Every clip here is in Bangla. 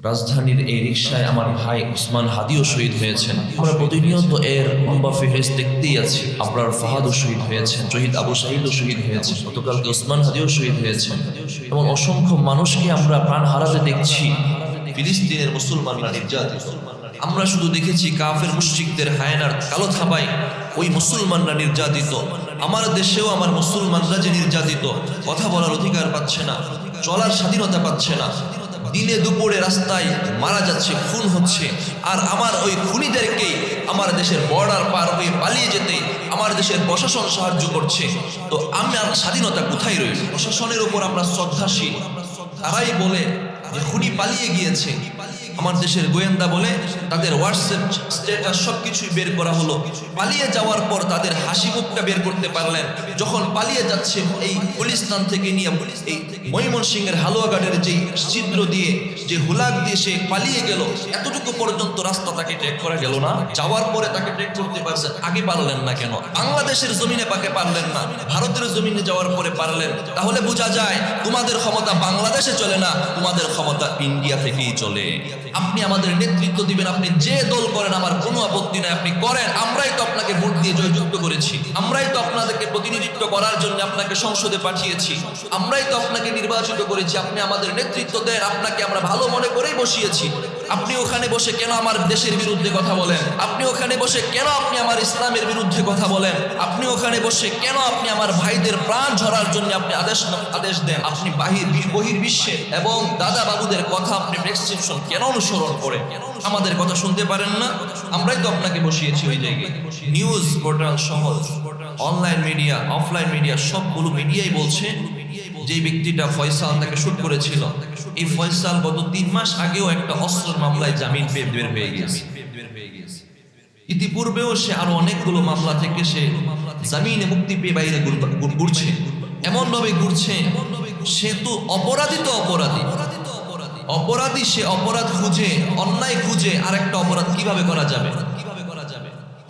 রাজধানীর এই রিকশায় আমার ভাই ওসমান হাদিও শহীদ হয়েছেন। আমরা প্রতিনিয়ত এর লম্বা ফেহরিস্ত দেখতেই আছি। আবরার ফাহাদও শহীদ হয়েছেন, শহীদ আবু সাঈদও শহীদ হয়েছেন, গতকালকে ওসমান হাদিও শহীদ হয়েছেন এবং অসংখ্য মানুষকে আমরা প্রাণ হারাতে দেখছি। ফিলিস্তিনের মুসলমানরা নির্যাতিত। আমরা শুধু দেখেছি কাফের মুশরিকদের হায়নার কালো থাবায় ওই মুসলমানরা নির্যাতিত। আমার দেশেও আমার মুসলমানরা যে নির্যাতিত, কথা বলার অধিকার পাচ্ছে না, চলার স্বাধীনতা পাচ্ছে না, দিনে দুপুরে রাস্তায় মারা যাচ্ছে, খুন হচ্ছে। আর আমার ওই খুনিদেরকে আমার দেশের বর্ডার পার হয়ে পালিয়ে যেতে আমার দেশের প্রশাসন সাহায্য করছে। তো আমার স্বাধীনতা কোথায় রয়েছে? প্রশাসনের উপর আমরা শ্রদ্ধাশীল। তারাই বলে যে খুনি পালিয়ে গিয়েছে। আমার দেশের গোয়েন্দা বলে তাদের হোয়াটসঅ্যাপ স্ট্যাটাস সবকিছুই বের করা হলো। পালিয়ে যাওয়ার পর তাদের হাসি মুখটা বের করতে পারলেন যখন পালিয়ে যাচ্ছে এই গুলিস্তান থেকে নিয়ে এই ময়মনসিংহের হালুয়াঘাটের যে ছিদ্র দিয়ে যে হুলাক দিয়ে সে পালিয়ে গেল, এতটুকু পর্যন্ত রাস্তা তাকে ট্রেক করা গেল না। যাওয়ার পরে তাকে ট্রেক করতে পারছেন, আগে পারলেন না কেন? বাংলাদেশের জমিনে পাকে পারলেন না, ভারতের জমিনে যাওয়ার পরে পারলেন। তাহলে বোঝা যায় তোমাদের ক্ষমতা বাংলাদেশে চলে না, তোমাদের ক্ষমতা ইন্ডিয়া থেকেই চলে। আপনি আমাদের নেতৃত্ব দিবেন, আপনি যে দল করেন আমার কোনো আপত্তি নাই, আপনি করেন। আমরাই তো আপনাকে ভোট দিয়ে জয়যুক্ত করেছি, আমরাই তো আপনাদেরকে প্রতিনিধিত্ব করার জন্য আপনাকে সংসদে পাঠিয়েছি, আমরাই তো আপনাকে নির্বাচিত করেছি। আপনি আমাদের নেতৃত্ব দেন, আপনাকে আমরা ভালো মনে করেই বসিয়েছি। আপনি ওখানে বসে কেন আমার দেশের বিরুদ্ধে কথা বলেন? আপনি ওখানে বসে কেন আপনি আমার ইসলামের বিরুদ্ধে কথা বলেন? আপনি ওখানে বসে কেন আপনি আমার ভাইদের প্রাণ ঝরার জন্য আপনি আদেশ দেন? আপনি বহির্বিশ্বে এবং দাদা বাবুদের কথা আপনি প্রেসক্রিপশন কেন অনুসরণ করে আমাদের কথা শুনতে পারেন না? আমরাই তো আপনাকে বসিয়েছি ওই জায়গায়। নিউজ পোর্টাল সহ অনলাইন মিডিয়া, অফলাইন মিডিয়া, সবগুলো মিডিয়াই বলছে যে ব্যক্তিটা ফয়সাল তাকে শুট করেছিল, এই ফয়সাল গত 3 মাস আগেও একটা অস্ত্রের মামলায় জামিন পেয়ে বের হয়ে গেছে। ইতিপূর্বেও সে আরো অনেকগুলো মামলা থেকে সে জামিনে মুক্তি পেয়ে বাইরে ঘুরছে। এমন ভাবে ঘুরছে, সে তো অপরাধী, অপরাধী সে অপরাধ খুঁজে, অন্যায় খুঁজে আর একটা অপরাধ কিভাবে করা যাবে।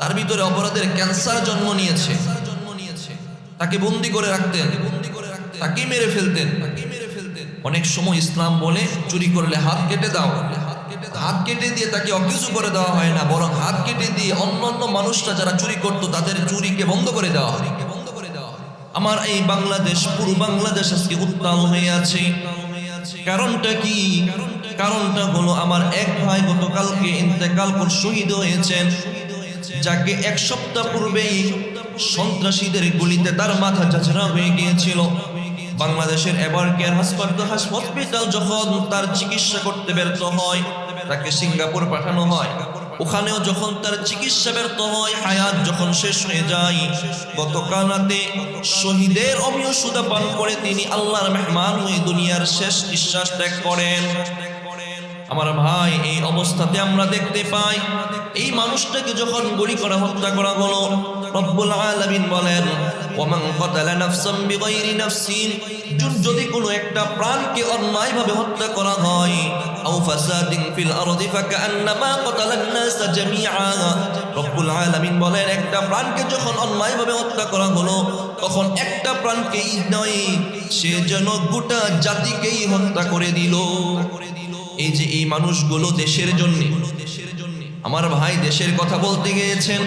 তার ভিতরে অপরাধের ক্যান্সার জন্ম নিয়েছে। তাকে বন্দি করে রাখতেন, তাকে মেরে ফেলতেন। অনেক সময় ইসলাম বলে চুরি করলে হাত কেটে দাও, হাত কেটে দিয়ে তাকে অকিছু করে দেওয়া হয় না, বরং হাত কেটে দিয়ে অন্যান্য মানুষরা যারা চুরি করতো তাদের চুরিকে বন্ধ করে দেওয়া হয়। আমার এই বাংলাদেশ, পুরো বাংলাদেশ আজকে উত্তাল হয়ে আছে। কারণটা কি? কারণটা হলো আমার এক ভাই গতকালকে ইন্তেকাল করে শহীদ হয়েছেন, যাকে 1 সপ্তাহ পূর্বেই সন্ত্রাসীদের গুলিতে তার মাথা ঝাঁঝরা হয়ে গিয়েছিল। বাংলাদেশের এভার কেয়ার হসপিটাল যখন তার চিকিৎসা করতে ব্যর্থ হয়, তাকে সিঙ্গাপুর পাঠানো হয়। ওখানেও যখন তার চিকিৎসা ব্যর্থ হয়, হায়াত যখন শেষ হয়ে যায়, গতকাল রাতে শহীদের অমীয় সুধা পান করে তিনি আল্লাহর মেহমান হয়ে দুনিয়ার শেষ নিঃশ্বাস ত্যাগ করেন। আমার ভাই, এই অবস্থাতে আমরা দেখতে পাই এই মানুষটাকে যখন গুলি করা হত্যা করা হলো, রব্বুল আলামিন বলেন, ওমান কাতালা নাফসান বিগাইরি নাফসিন, যদি কোনো একটা প্রাণকে অন্যায়ভাবে হত্যা করা হয়, আও ফাসাদিন ফিল আরদি ফাকান্নামা কাতালান নাস জামিআ, রব্বুল আলামিন বলেন একটা প্রাণকে যখন অন্যায়ভাবে হত্যা করা হলো, তখন একটা প্রাণকেই নয়, সে যেন গোটা জাতিকেই হত্যা করে দিল। এই যে এই মানুষগুলো দেশের জন্য, আমার ভাই দেশের কথা বলতে গিয়েছেন,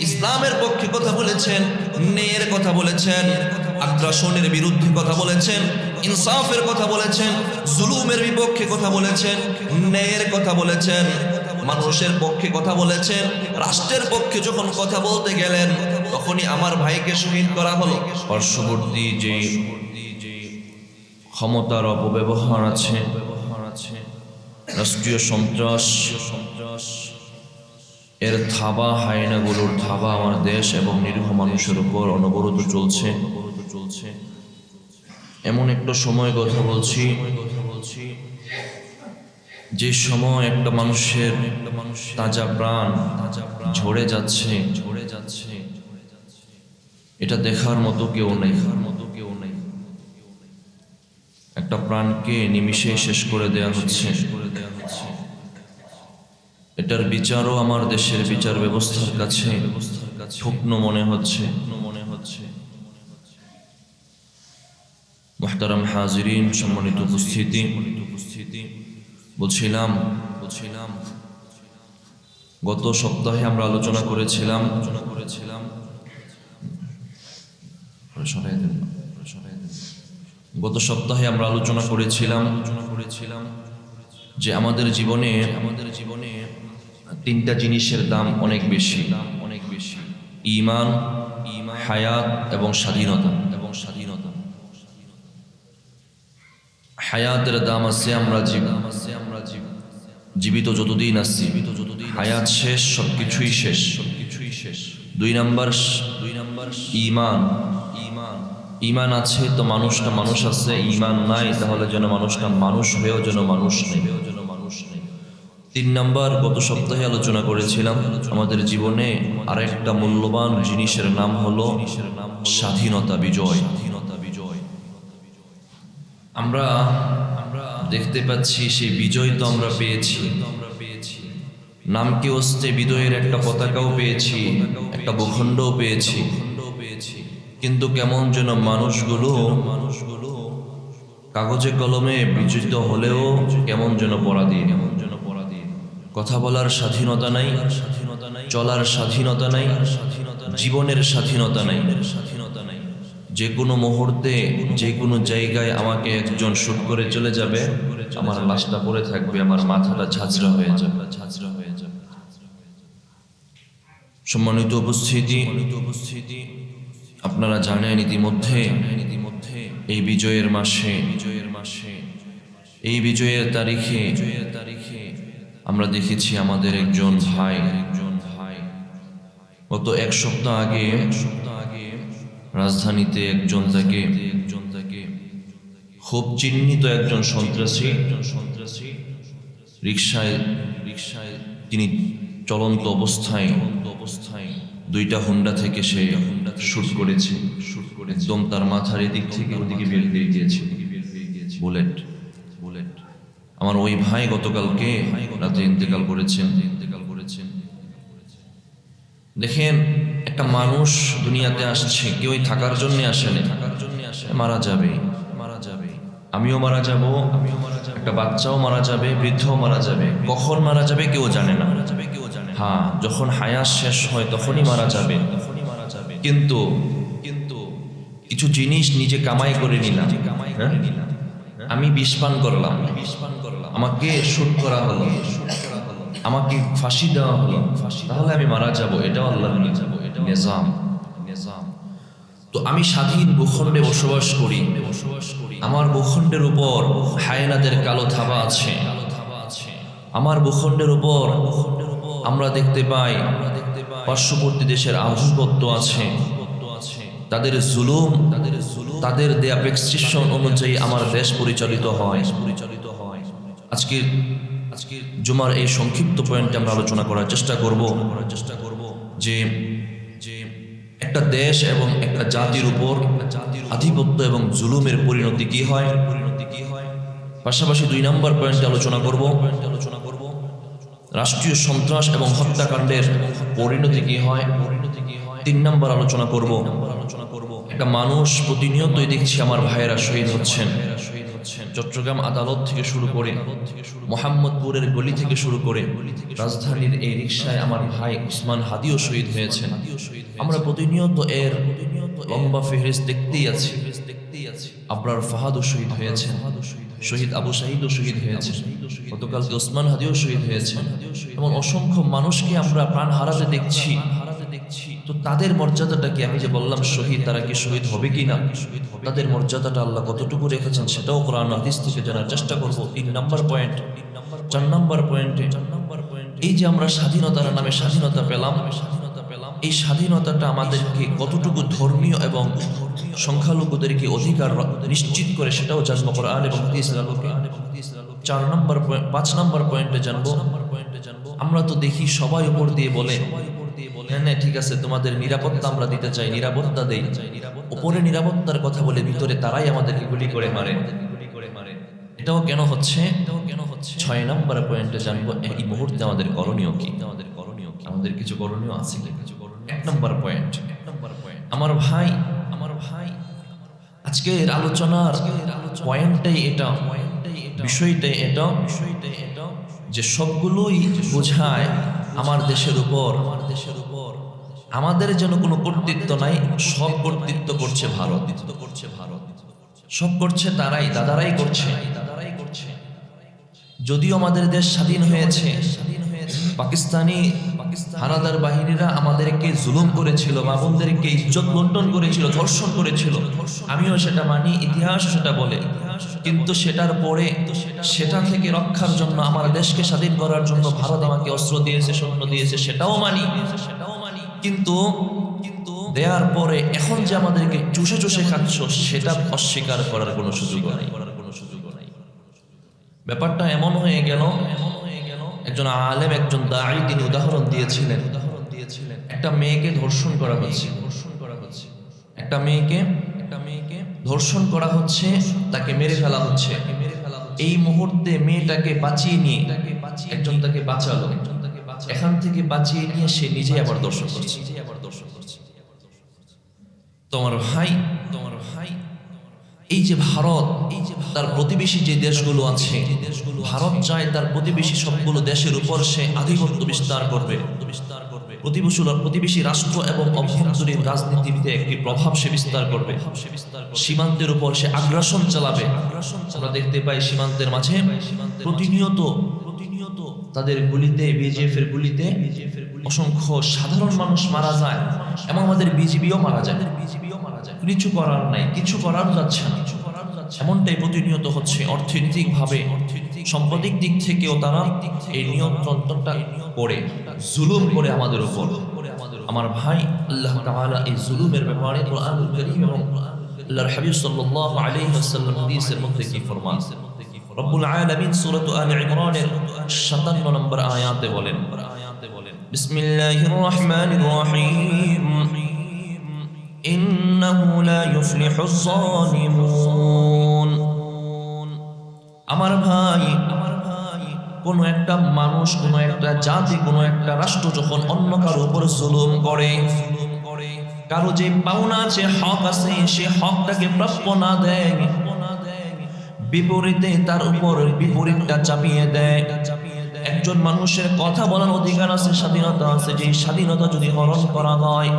ইসলামের পক্ষে কথা বলেছেন, ন্যায়ের কথা বলেছেন, আগ্রাসনের বিরুদ্ধে কথা বলেছেন, ইনসাফের কথা বলেছেন, জুলুমের বিপক্ষে কথা বলেছেন, ন্যায়ের কথা বলেছেন, মানুষের পক্ষে কথা বলেছেন। রাষ্ট্রের পক্ষে যখন কথা বলতে গেলেন, তখনই আমার ভাইকে শহীদ করা হলো। পার্শ্ববর্তী যে ক্ষমতার অপব্যবহার আছে, রাষ্ট্রীয় সন্ত্রাস, এর থাবা, হায়নাগুলোর থাবা আমার দেশ এবং নিরীহ মানুষের উপর অনবরত চলছে। এমন একটা সময় কথা বলছি যে সময় একটা মানুষের তাজা প্রাণ ঝরে যাচ্ছে, এটা দেখার মতো কেউ নেই। একটা প্রাণকে নিমিষে শেষ করে দেয়া হচ্ছে। এটার বিচারও আমার দেশের বিচার ব্যবস্থার কাছে শুকনো মনে হচ্ছে। মুহতারাম হাজিরিন, সম্মানিত উপস্থিতি, বলছিলাম গত সপ্তাহে আমরা আলোচনা করেছিলাম যে আমাদের জীবনে তিনটা জিনিসের দাম অনেক বেশি, ঈমান, হায়াত এবং স্বাধীনতা। হায়াতের দাম আছে, আমরা জীবিত যতদিন আছি, হায়াত শেষ, সবকিছুই শেষ। 2 নাম্বার ঈমান আছে তো মানুষটা মানুষ আছে, ঈমান নাই তাহলে যেন মানুষটা মানুষ হয়েও যেন মানুষ নেই। 3 নাম্বার গত সপ্তাহে আলোচনা করেছিলাম, আমাদের জীবনে আরেকটা মূল্যবান জিনিসের নাম হলো স্বাধীনতা, বিজয়। আমরা দেখতে পাচ্ছি সেই বিজয় তো আমরা পেয়েছি, নামকে অস্তে বিজয়ের একটা পতাকাও পেয়েছি, একটা ভূখণ্ডও পেয়েছি, কিন্তু কেমন যেন মানুষগুলো কাগজে কলমে বিজিত হলেও কেমন যেন পরাধীন। কথা বলার স্বাধীনতা নাই, চলার স্বাধীনতা নাই, জীবনের স্বাধীনতা নাই। যে কোনো মুহূর্তে যে কোনো জায়গায় আমাকে একজন শুট করে চলে যাবে, আমার লাশটা পড়ে থাকবে, আমার মাথাটা ঝাঁঝরা হয়ে যাবে। সম্মানিত উপস্থিতি, আপনারা জানেন ইতিমধ্যে এই বিজয়ের মাসে, এই বিজয়ের তারিখে আমরা দেখেছি আমাদের একজন ভাই গত 1 সপ্তাহ আগে রাজধানীতে একজন তাকে খুব চিহ্নিত একজন সন্ত্রাসী রিকশায় তিনি চলন্ত অবস্থায় 2টা হোন্ডা থেকে সে শুট করেছে, একদম তার মাথার এদিক থেকে ওদিকে বের হয়ে গিয়েছে বুলেট। আমার ওই ভাই গতকালকে রাতে ইন্তেকাল করেছেন। দেখেন, একটা মানুষ দুনিয়াতে আসছে, কেউই থাকার জন্য আসেনি, মারা যাবে। আমিও মারা যাব, একটা বাচ্চাও মারা যাবে, বৃদ্ধও মারা যাবে। কখন মারা যাবে কেউ জানে না। হ্যাঁ, যখন হায়াত শেষ হয় তখনই মারা যাবে। কিন্তু কিছু জিনিস নিজে কামাই করে নিলাম। আমি বিষ পান করলাম, আমাকে শুট করা হলো, আমাকে ফাঁসি দেওয়া হলো, তাহলে আমি মারা যাব, এটাও আল্লাহর নিজাম। তো আমি স্বাধীন ভূখণ্ডে বসবাস করি, আমার ভূখণ্ডের উপর হায়েনাদের কালো থাবা আছে, আমার ভূখণ্ডের উপর আমরা দেখতে পাই পার্শ্ববর্তী দেশের আধিপত্য আছে, তাদের জুলুম, তাদের দেয়া প্রেসক্রিপশন অনুযায়ী আমার দেশ পরিচালিত হয়। আজকে জুমার এই সংক্ষিপ্ত পয়েন্টে আমরা আলোচনা করার চেষ্টা করব যে একটা দেশ এবং একটা জাতির উপর আধিপত্য এবং জুলুমের পরিণতি কি হয়। পাশাপাশি 2 নম্বর পয়েন্টে আলোচনা করব রাষ্ট্রীয় সন্ত্রাস এবং হত্যাকাণ্ডের পরিণতি কি হয়। 3 নম্বর আলোচনা করব একটা মানুষ প্রতিনিয়তই দেখছি আমার ভাইয়েরা শহীদ হচ্ছেন। চট্টগ্রাম আদালত থেকে শুরু করে মোহাম্মদপুরের গলি থেকে শুরু করে রাজধানীর এই রিকশায় আমার ভাই উসমান হাদিও শহীদ হয়েছেন। আমরা প্রতিনিয়ত এর লম্বা ফেহরিস্ত দেখতেই আছি। আবরার ফাহাদও শহীদ হয়েছেন, শহীদ আবু সাঈদও শহীদ হয়েছেন, গতকালকে উসমান হাদিও শহীদ হয়েছেন। এমন অসংখ্য মানুষকে আমরা প্রাণ হারাতে দেখছি। তো তাদের মর্যাদাটা কি, আমি যে বললাম শহীদ, তারা কি শহীদ হবে কি না, তাদের মর্যাদাটা আল্লাহ কতটুকু রেখেছেন সেটাও কোরআন হাদিস থেকে জানার চেষ্টা করব। 3 নম্বর পয়েন্ট। 4 নম্বর পয়েন্টে এই যে আমরা স্বাধীনতার নামে স্বাধীনতা পেলাম, এই স্বাধীনতাটা আমাদেরকে কতটুকু ধর্মীয় এবং সংখ্যালঘুদেরকে অধিকার নিশ্চিত করে সেটাও জানবো কোরআন এবং হাদিসের আলোকে। 5 নম্বর পয়েন্টে জানবো, আমরা তো দেখি সবাই উপর দিয়ে বলে হ্যাঁ ঠিক আছে তোমাদের নিরাপত্তা আমরা দিতে চাই, নিরাপত্তা দেই, উপরে নিরাপত্তার কথা বলে ভিতরে তারাই আমাদেরকে গুলি করে মারে। এটাও কেন হচ্ছে? 6 নম্বর পয়েন্টে জানবো এই মুহূর্তে আমাদের করণীয় কি। আমাদের কিছু করণীয় আছে। 1 নম্বর পয়েন্ট, আমার ভাই আজকের আলোচনার পয়েন্টটাই এটা, বিষয়টাই এটা যে সবগুলোই বোঝায় আমার দেশের উপর আমাদের যেন কোনো কর্তৃত্ব নাই, সব কর্তৃত্ব করছে ভারত, সব করছে তারাই, দাদারাই করছে। যদিও আমাদের দেশ স্বাধীন হয়েছে, পাকিস্তানি হানাদার বাহিনীরা আমাদেরকে জুলুম করেছিল, মা বোনদেরকে ইজ্জত লুণ্ঠন করেছিল, ধর্ষণ করেছিল, আমিও সেটা মানি, ইতিহাস সেটা বলে। কিন্তু সেটার পরে সেটা থেকে রক্ষার জন্য, আমার দেশকে স্বাধীন করার জন্য ভারত আমাকে অস্ত্র দিয়েছে, সৈন্য দিয়েছে, সেটাও মানি। কিন্তু দেওয়ার পরে এখন যে আমাদেরকে চুষে চুষে খাচ্ছ, সেটা অস্বীকার করার কোনো সুযোগ নাই। ব্যাপারটা এমন হয়ে গেল, একজন আলেম, একজন দাঈ, তিনি উদাহরণ দিয়েছিলেন, একটা মেয়েকে ধর্ষণ করা হচ্ছে, একটা মেয়েকে ধর্ষণ করা হচ্ছে, তাকে মেরে ফেলা হচ্ছে। এই মুহূর্তে মেয়েটাকে বাঁচিয়ে নিয়ে একজন তাকে বাঁচালো, এখান থেকে বাঁচিয়ে নিয়ে সে নিজে আবার দর্শন করছে। তোমার ভাই এই যে ভারত, তার প্রতিবেশী যে দেশগুলো আছে, ভারত চায় তার প্রতিবেশী সবগুলো দেশের উপর সে আধিপত্য বিস্তার করবে, প্রতিবেশী রাষ্ট্র এবং অভ্যন্তরীণ রাজনীতিতে একটি প্রভাব সে বিস্তার করবে, সীমান্তের উপর সে আগ্রাসন চালাবে। আমরা দেখতে পাই সীমান্তের মাঝে প্রতিনিয়ত তাদের গুলিতে, বিজিএফ এর গুলিতে অসংখ্য সাধারণ মানুষ মারা যায়, এবং আমাদের বিজিবিও মারা যায়। কিছু করার নাই, কিছু করার যাচ্ছে না। এমনটাই প্রতিনিয়ত হচ্ছে। অর্থনৈতিক ভাবে, সাম্প্রতিক দিক থেকেও তারা এই নিয়ন্ত্রণটা করে, জুলুম করে আমাদের উপর। আমার ভাই, আল্লাহ তাআলা এই জুলুমের ব্যাপারে কোরআনুল কারীম এবং আল্লাহর হাবিব সাল্লাল্লাহু আলাইহি ওয়াসাল্লাম হাদিসের মধ্যে কি ফরমান? রব্বুল আলামিন সূরা আলে ইমরানের 57 নম্বর আয়াতে বলেন, বিসমিল্লাহির রহমানির রহিম, ইন্নাহু লা ইউফলিহুজ যালিমুন। আমার ভাই, কোন একটা মানুষ, কোন একটা জাতি, কোন একটা রাষ্ট্র যখন অন্য কারো উপর জুলুম করে, কারো যে পাওনা আছে, হক আছে, সে হকটাকে প্রাপ্য না দেয়, বিপরীতে তার উপর বিপরীতটা চাপিয়ে দেয়। একজন মানুষের কথা বলার অধিকার আছে, স্বাধীনতা আছে, যে স্বাধীনতা যদি হরণ করা হয়,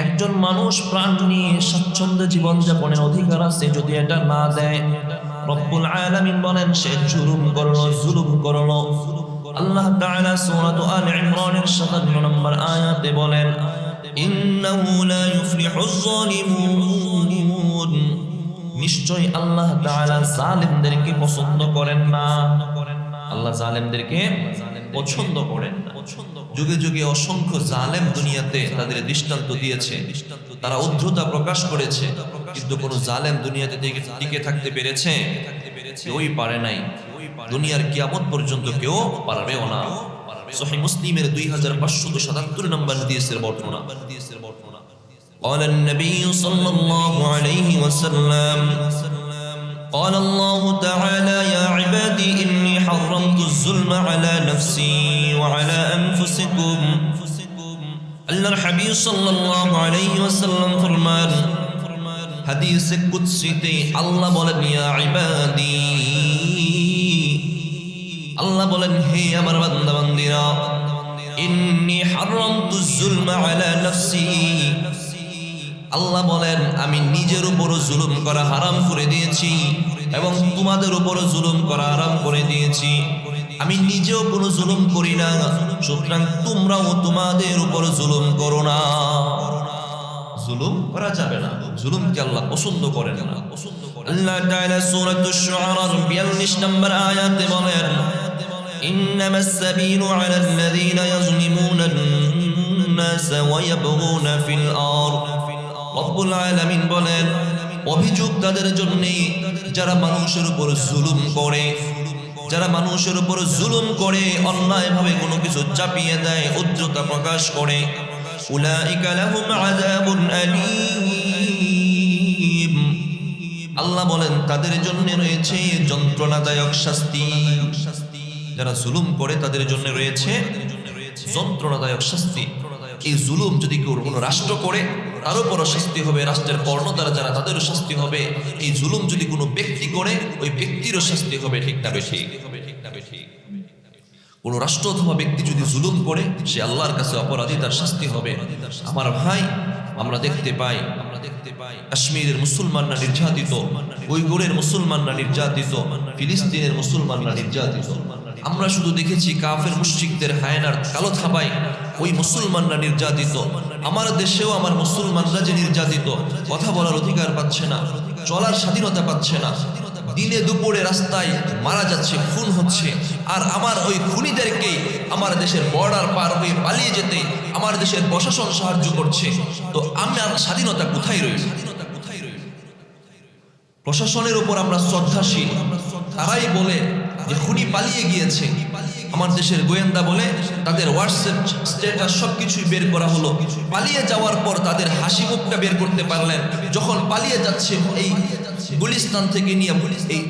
একজন মানুষ প্রাণ নিয়ে স্বচ্ছন্দে জীবন যাপনের অধিকার আছে, যদি এটা না দেয়, রব্বুল আলামিন বলেন সে জুলুম করলো। আল্লাহ তাআলা সূরা আলে ইমরানের 57 নম্বর আয়াতে বলেন, ইন্নাহু লা ইউফলিহুজ যালিমুন। নিশ্চয় আল্লাহ তাআলা জালিমদেরকে পছন্দ করেন না। আল্লাহ জালিমদেরকে পছন্দ করেন না। যুগে যুগে অসংখ্য জালেম দুনিয়াতে তাদের দৃষ্টান্ত দিয়েছে, তারা উদ্ধতা প্রকাশ করেছে, কিন্তু কোন জালেম দুনিয়াতে টিকে থাকতে পেরেছে? কেউই পারে নাই। দুনিয়ার কিয়ামত পর্যন্ত কেউ পারবেও না। সহিহ মুসলিমের 2577 নম্বর হাদিসের বর্ণনা, قال النبي صلى الله عليه وسلم قال الله تعالى يا عبادي إني حرمت الظلم على نفسي وعلى أنفسكم। আল্লাহর হাবিব সাল্লাল্লাহু আলাইহি ওয়াসাল্লাম ফরমান, হাদিসে কুদসিতে আল্লাহ বলেন, ইয়া ইবাদি, আল্লাহ বলেন হে আমার বান্দা বান্দীরা, ইন্নী হারামতুজ যুলমা আলা নাফসি, আল্লাহ বলেন আমি নিজের উপর জুলুম করা হারাম করে দিয়েছি এবং তোমাদের উপর জুলুম করা হারাম করে দিয়েছি। আমি নিজেও কোনো জুলুম করি না, সুতরাং তোমরাও তোমাদের উপর জুলুম করো না। জুলুম করা যাবে না, জুলুমকে আল্লাহ পছন্দ করেন না। আল্লাহ তাআলা সূরাতুশ শুআরার 42 নম্বর আয়াতে বলেন, ইন্নামাস সাবিলু আলাল্লাযীনা ইয়াযলিমুনা আন-নাসা ওয়া ইয়াবগুনা ফিল আরদ। রব্বুল আলামিন বলেন, অভিযোগ তাদের জন্য যারা মানুষের উপর জুলুম করে, যারা মানুষের উপর জুলুম করে, অন্যায়ভাবে কোনো কিছু চাপিয়ে দেয়, উদ্ধতা প্রকাশ করে। উলাইকা লাহুম আযাবুন আলীম, আল্লাহ বলেন তাদের জন্য রয়েছে যন্ত্রণাদায়ক শাস্তি। যারা জুলুম করে তাদের জন্য রয়েছে যন্ত্রণাদায়ক শাস্তি। এই জুলুম যদি কেউ কোনো রাষ্ট্র করে, তার উপরও শাস্তি হবে, রাষ্ট্রের কর্ণধার যারা তাদেরও শাস্তি হবে। এই জুলুম যদি কোনো ব্যক্তি করে, ওই ব্যক্তিরও শাস্তি হবে। ঠিক না বেঠিক? কোনো রাষ্ট্র অথবা ব্যক্তি যদি জুলুম করে সে আল্লাহর কাছে অপরাধী, তার শাস্তি হবে। আমার ভাই, আমরা দেখতে পাই কাশ্মীরের মুসলমানরা নির্যাতিত, উইগুরের মুসলমানরা নির্যাতিত, ফিলিস্তিনের মুসলমানরা নির্যাতিত। আমরা শুধু দেখেছি কাফের মুশরিকদের হায়নার কালো থাবায় ওই মুসলমানরা নির্যাতিত। আমার দেশেও আমার মুসলমানরা যে নির্যাতিত, কথা বলার অধিকার পাচ্ছে না, চলার স্বাধীনতা পাচ্ছে না, দিনে দুপুরে রাস্তায় মারা যাচ্ছে, খুন হচ্ছে। আর আমার ওই খুনিদেরকে আমার দেশের বর্ডার পার হয়ে পালিয়ে যেতে আমার দেশের প্রশাসন সাহায্য করছে। তো আমার স্বাধীনতা কোথায় রইল? প্রশাসনের উপর আমরা শ্রদ্ধাশীল। তারাই বলে যে খুনি পালিয়ে গিয়েছে। আমার দেশের গোয়েন্দা বলে তাদের হোয়াটসঅ্যাপ স্ট্যাটাস সবকিছুই বের করা হলো। পালিয়ে যাওয়ার পর তাদের হাসি মুখটা বের করতে পারলেন। যখন পালিয়ে যাচ্ছে এই গুলিস্তান থেকে নিয়ে এই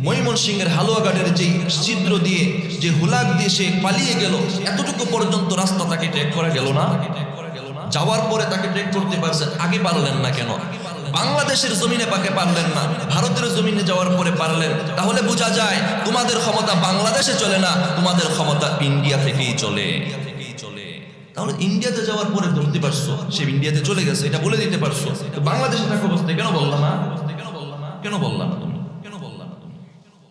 ময়মনসিংহের হালুয়াঘাটের যে ছিদ্র দিয়ে, যে হুলাক দিয়ে সে পালিয়ে গেল, এতটুকু পর্যন্ত রাস্তা তাকে ট্র্যাক করা গেল না। যাওয়ার পরে তাকে ট্র্যাক করতে পারছেন, আগে পারলেন না কেন? বাংলাদেশের জমিনে পাকে পারলেন না, ভারতের জমিনে যাওয়ার পরে পারলেন। তাহলে বোঝা যায় তোমাদের ক্ষমতা বাংলাদেশে চলে না, তোমাদের ক্ষমতা ইন্ডিয়া থেকেই চলে। তাহলে ইন্ডিয়াতে যাওয়ার পরে ধরতে পারছো, সে ইন্ডিয়াতে চলে গেছে, এটা বলে দিতে পারছো। তো বাংলাদেশে থাকা অবস্থায় কেন বললাম না? কেন বললাম না তুমি?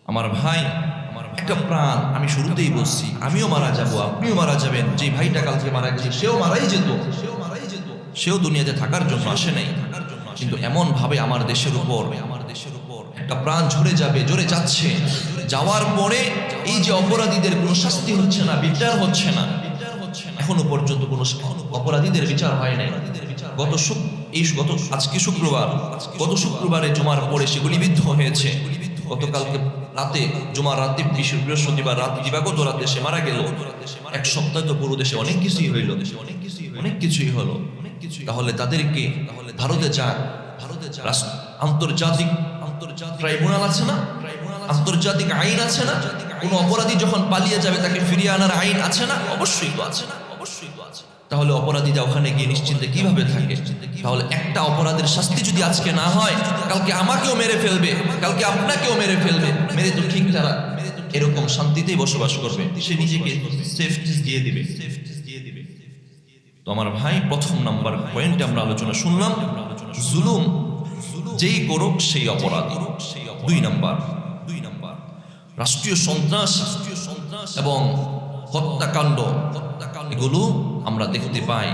আমার ভাই, একটা প্রাণ, আমি শুরুতেই বলছি, আমিও মারা যাব, আপনিও মারা যাবেন। যে ভাইটা কালকে মারা গেছে সেও মারাই যেত, সেও দুনিয়াতে থাকার জন্য আসে নাই। কিন্তু এমন ভাবে আমার দেশের উপর একটা প্রাণ ঝরে যাবে, ঝরে যাচ্ছে। যাওয়ার পরে এই যে অপরাধীদের কোনো শাস্তি হচ্ছে না, বিচার হচ্ছে না, এখনো পর্যন্ত কোনো অপরাধীদের বিচার হয় নাই। আজকে শুক্রবার, গত শুক্রবারে জুমার পরে সেগুলি বিদ্ধ হয়েছে। গতকালকে রাতে, জুমার রাতে, বৃহস্পতিবার রাত, দিবাগত রাতে সে মারা গেল। এক সপ্তাহ তো পুরো দেশে অনেক কিছুই হইল, অনেক কিছুই হলো। তাহলে তাদেরকে ভারতে যাক, আন্তর্জাতিক ট্রাইব্যুনাল আছে না, আন্তর্জাতিক আইন আছে না? কোন অপরাধী যখন পালিয়ে যাবে তাকে ফিরিয়ে আনার আইন আছে না? অবশ্যই তো আছে। তাহলে অপরাধীরা ওখানে গিয়ে নিশ্চিন্তে কিভাবে থাকে? তাহলে একটা অপরাধের শাস্তি যদি আজকে না হয়, কালকে আমাকেও মেরে ফেলবে, কালকে আপনাকেও মেরে ফেলবে। মেরে তো ঠিক তারা এরকম শান্তিতেই বসবাস করবে, সে নিজেকে সেফটি দিয়ে দিবে। তো আমার ভাই, প্রথম নাম্বার পয়েন্টে আমরা আলোচনা শুনলাম, জুলুম যেই করুক সেই অপরাধী। দুই নাম্বার, রাষ্ট্রীয় সন্ত্রাস এবং হত্যাকাণ্ড, এগুলো আমরা দেখতে পাই।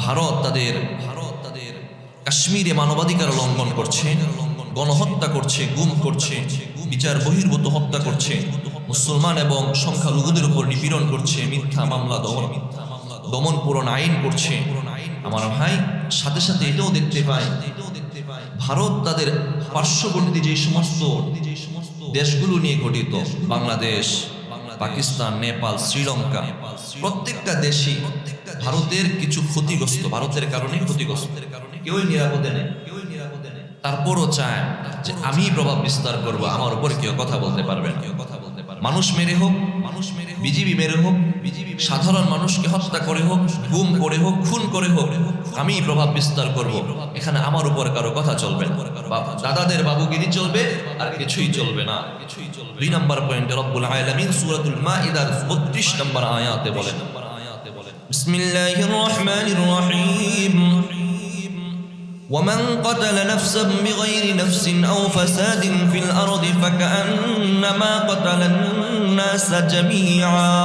ভারত তাদের কাশ্মীরে মানবাধিকার লঙ্ঘন করছে, গণহত্যা করছে, গুম করছে, বিচার বহির্ভূত হত্যা করছে, মুসলমান এবং সংখ্যালঘুদের উপর নিপীড়ন করছে, মিথ্যা মামলা দমন পূরণ আইন করছে। আমার ভাই, সাথে সাথে এটাও দেখতে পাই ভারত তাদের পার্শ্ববর্তী যে সমস্ত দেশগুলো নিয়ে গঠিত, বাংলাদেশ, পাকিস্তান, নেপাল, শ্রীলঙ্কা, প্রত্যেকটা দেশই ভারতের কিছু ক্ষতিগ্রস্ত, ভারতের কারণে ক্ষতিগ্রস্ত, কেউই নিরাপদে নেই। তারপরও চায় যে আমি প্রভাব বিস্তার করবো, আমার উপর কেউ কথা বলতে পারবে না। মানুষ মেরে হোক, বিজিবি মেরে হোক, সাধারণ মানুষকে হত্যা করে হোক, গুম করে হোক, খুন করে হোক, আমি প্রভাব বিস্তার করব। এখানে আমার উপর কারো কথা চলবে না, দাদাদের বাবুগিরি চলবে, আর কিছুই চলবে না। 2 নম্বর পয়েন্টে রব্বুল আলামিন সূরাতুল মাইদার 32 নম্বর আয়াতে বলেন, বিসমিল্লাহির রহমানির রহিম, ومن قتل نفسا بغير نفس أو فساد في الأرض فكأنما قتل الناس جميعا।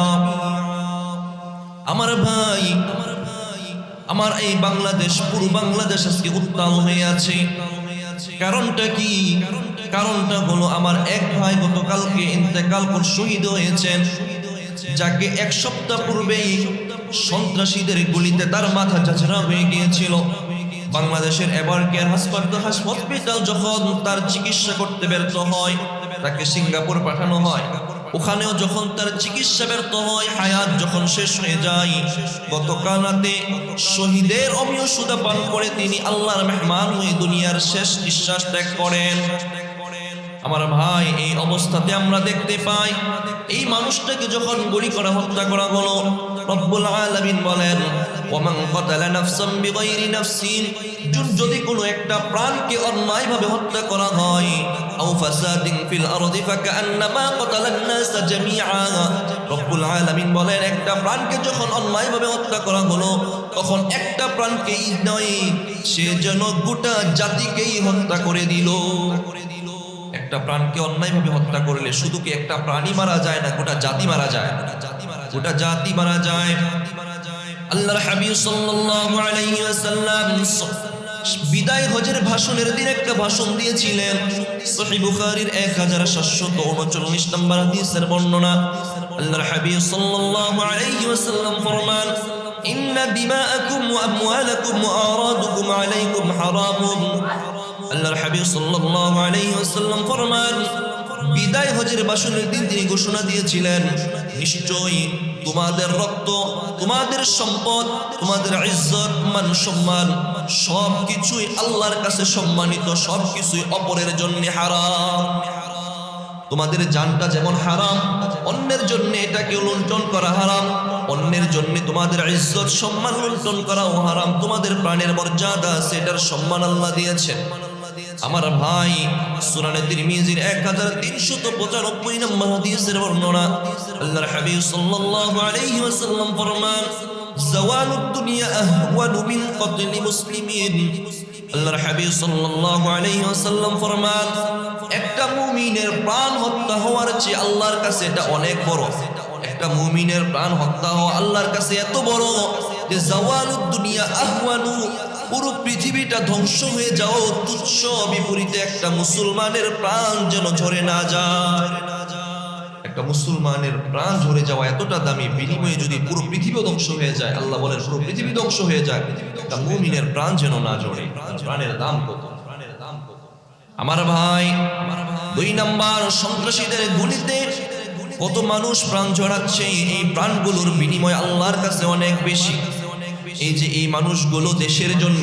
আমার ভাই, আমার এই বাংলাদেশ, পুরো বাংলাদেশ আজকে উত্তাল হয়ে আছে। কারণটা কি? কারণটা হলো আমার এক ভাই গতকালকে ইন্তেকাল করে শহীদ হয়েছেন, যাকে 1 সপ্তাহ পূর্বেই সন্ত্রাসীদের গুলিতে তার মাথা ঝাঁঝরা হয়ে গিয়েছিল। বাংলাদেশের এভার কেয়ার হসপিটাল যখন তার চিকিৎসা করতে ব্যর্থ হয়, তাকে সিঙ্গাপুর পাঠানো হয়। ওখানেও যখন তার চিকিৎসা ব্যর্থ হয়, হায়াত যখন শেষ হয়ে যায়, গতকাল রাতে শহীদের অমীয় সুধা পান করে তিনি আল্লাহর মেহমান হয়ে দুনিয়ার শেষ নিঃশ্বাস ত্যাগ করেন। আমার ভাই, এই অবস্থাতে আমরা দেখতে পাই এই মানুষটাকে যখন গুলি করা হত্যা করা হলো, রব্বুল আলামিন বলেন ওয়ামান কাতালা নাফসান বিগাইরি নাফসিন, যদি কোনো একটা প্রাণকে অন্যায়ভাবে হত্যা করা হয়, আও ফাসাদিন ফিল আরদি ফাকান্নামা কাতালান নাস জামিআ, রব্বুল আলামিন বলেন একটা প্রাণকে যখন অন্যায়ভাবে হত্যা করা হলো, তখন একটা প্রাণকেই নয়, সে যেন গোটা জাতিকেই হত্যা করে দিল। একটা প্রাণকে অন্যায়ভাবে হত্যা করলে শুধু কি একটা প্রাণী মারা যায় না, গোটা জাতি মারা যায়, গোটা জাতি মারা যায়। আল্লাহর হাবিব সাল্লাল্লাহু আলাইহি ওয়াসাল্লাম বিদায় হজের ভাষণের দিন একটা ভাষণ দিয়েছিলেন। সহিহ বুখারীর 1739 নম্বর হাদিসের বর্ণনা। আল্লাহর হাবিব সাল্লাল্লাহু আলাইহি ওয়াসাল্লাম ফরমান ইন্না দিমাআকুম ওয়া আমওয়ালাকুম ওয়া আরাদুকুম আলাইকুম হারামুন। আল্লাহর হাবিব সাল্লাল্লাহু আলাইহি ওয়াসাল্লাম ফরমান বিদায় হজের ভাষণের দিন তিনি ঘোষণা দিয়েছিলেন, নিশ্চয়ই তোমাদের রক্ত, তোমাদের সম্পদ, তোমাদের ইজ্জত, মান সম্মান সবকিছুই আল্লাহর কাছে সম্মানিত, সবকিছুই অপরের জন্য হারাম। তোমাদের জানটা যেমন হারাম, অন্যের জন্য এটাকে লুণ্ঠন করা হারাম, অন্যের জন্য তোমাদের ইজ্জত সম্মান লুণ্ঠন করাও হারাম। তোমাদের প্রাণের মর্যাদা সেটার সম্মান আল্লাহ দিয়েছেন। আমার ভাই, সুনানে তিরমিজির 1395 নম্বর হাদিসের বর্ণনা। আল্লাহর হাবিব সাল্লাল্লাহু আলাইহি ওয়াসাল্লাম ফরমান জাওয়ালুদ দুনিয়া আহওয়ানু মিন কতলি মুসলিমিন। আল্লাহর হাবিব সাল্লাল্লাহু আলাইহি ওয়াসাল্লাম ফরমান একটা মুমিনের প্রাণ হত্যা হওয়ার চেয়ে আল্লাহর কাছে এটা অনেক বড়। একটা মুমিনের প্রাণ হত্যা হওয়া আল্লাহর কাছে এত বড় যে জাওয়ালুদ দুনিয়া আহওয়ানু, পুরো পৃথিবীটা ধ্বংস হয়ে যাও তুচ্ছ, বিপরীতে একটা মুসলমানের প্রাণ যেন ঝরে না যায়। একটা মুসলমানের প্রাণ ঝরে যাওয়া এতটা দামি, বিনিময়ে যদি পুরো পৃথিবী ধ্বংস হয়ে যায়, আল্লাহ বলেন পুরো পৃথিবী ধ্বংস হয়ে যায়, একটা মুমিনের প্রাণ যেন না ঝরে। প্রাণের দাম কত! আমার ভাই, 2 নাম্বার, সন্ত্রাসীদের গুলিতে কত মানুষ প্রাণ ঝরাচ্ছে, এই প্রাণগুলোর বিনিময় আল্লাহর কাছে অনেক বেশি। এই যে এই মানুষগুলো দেশের জন্য,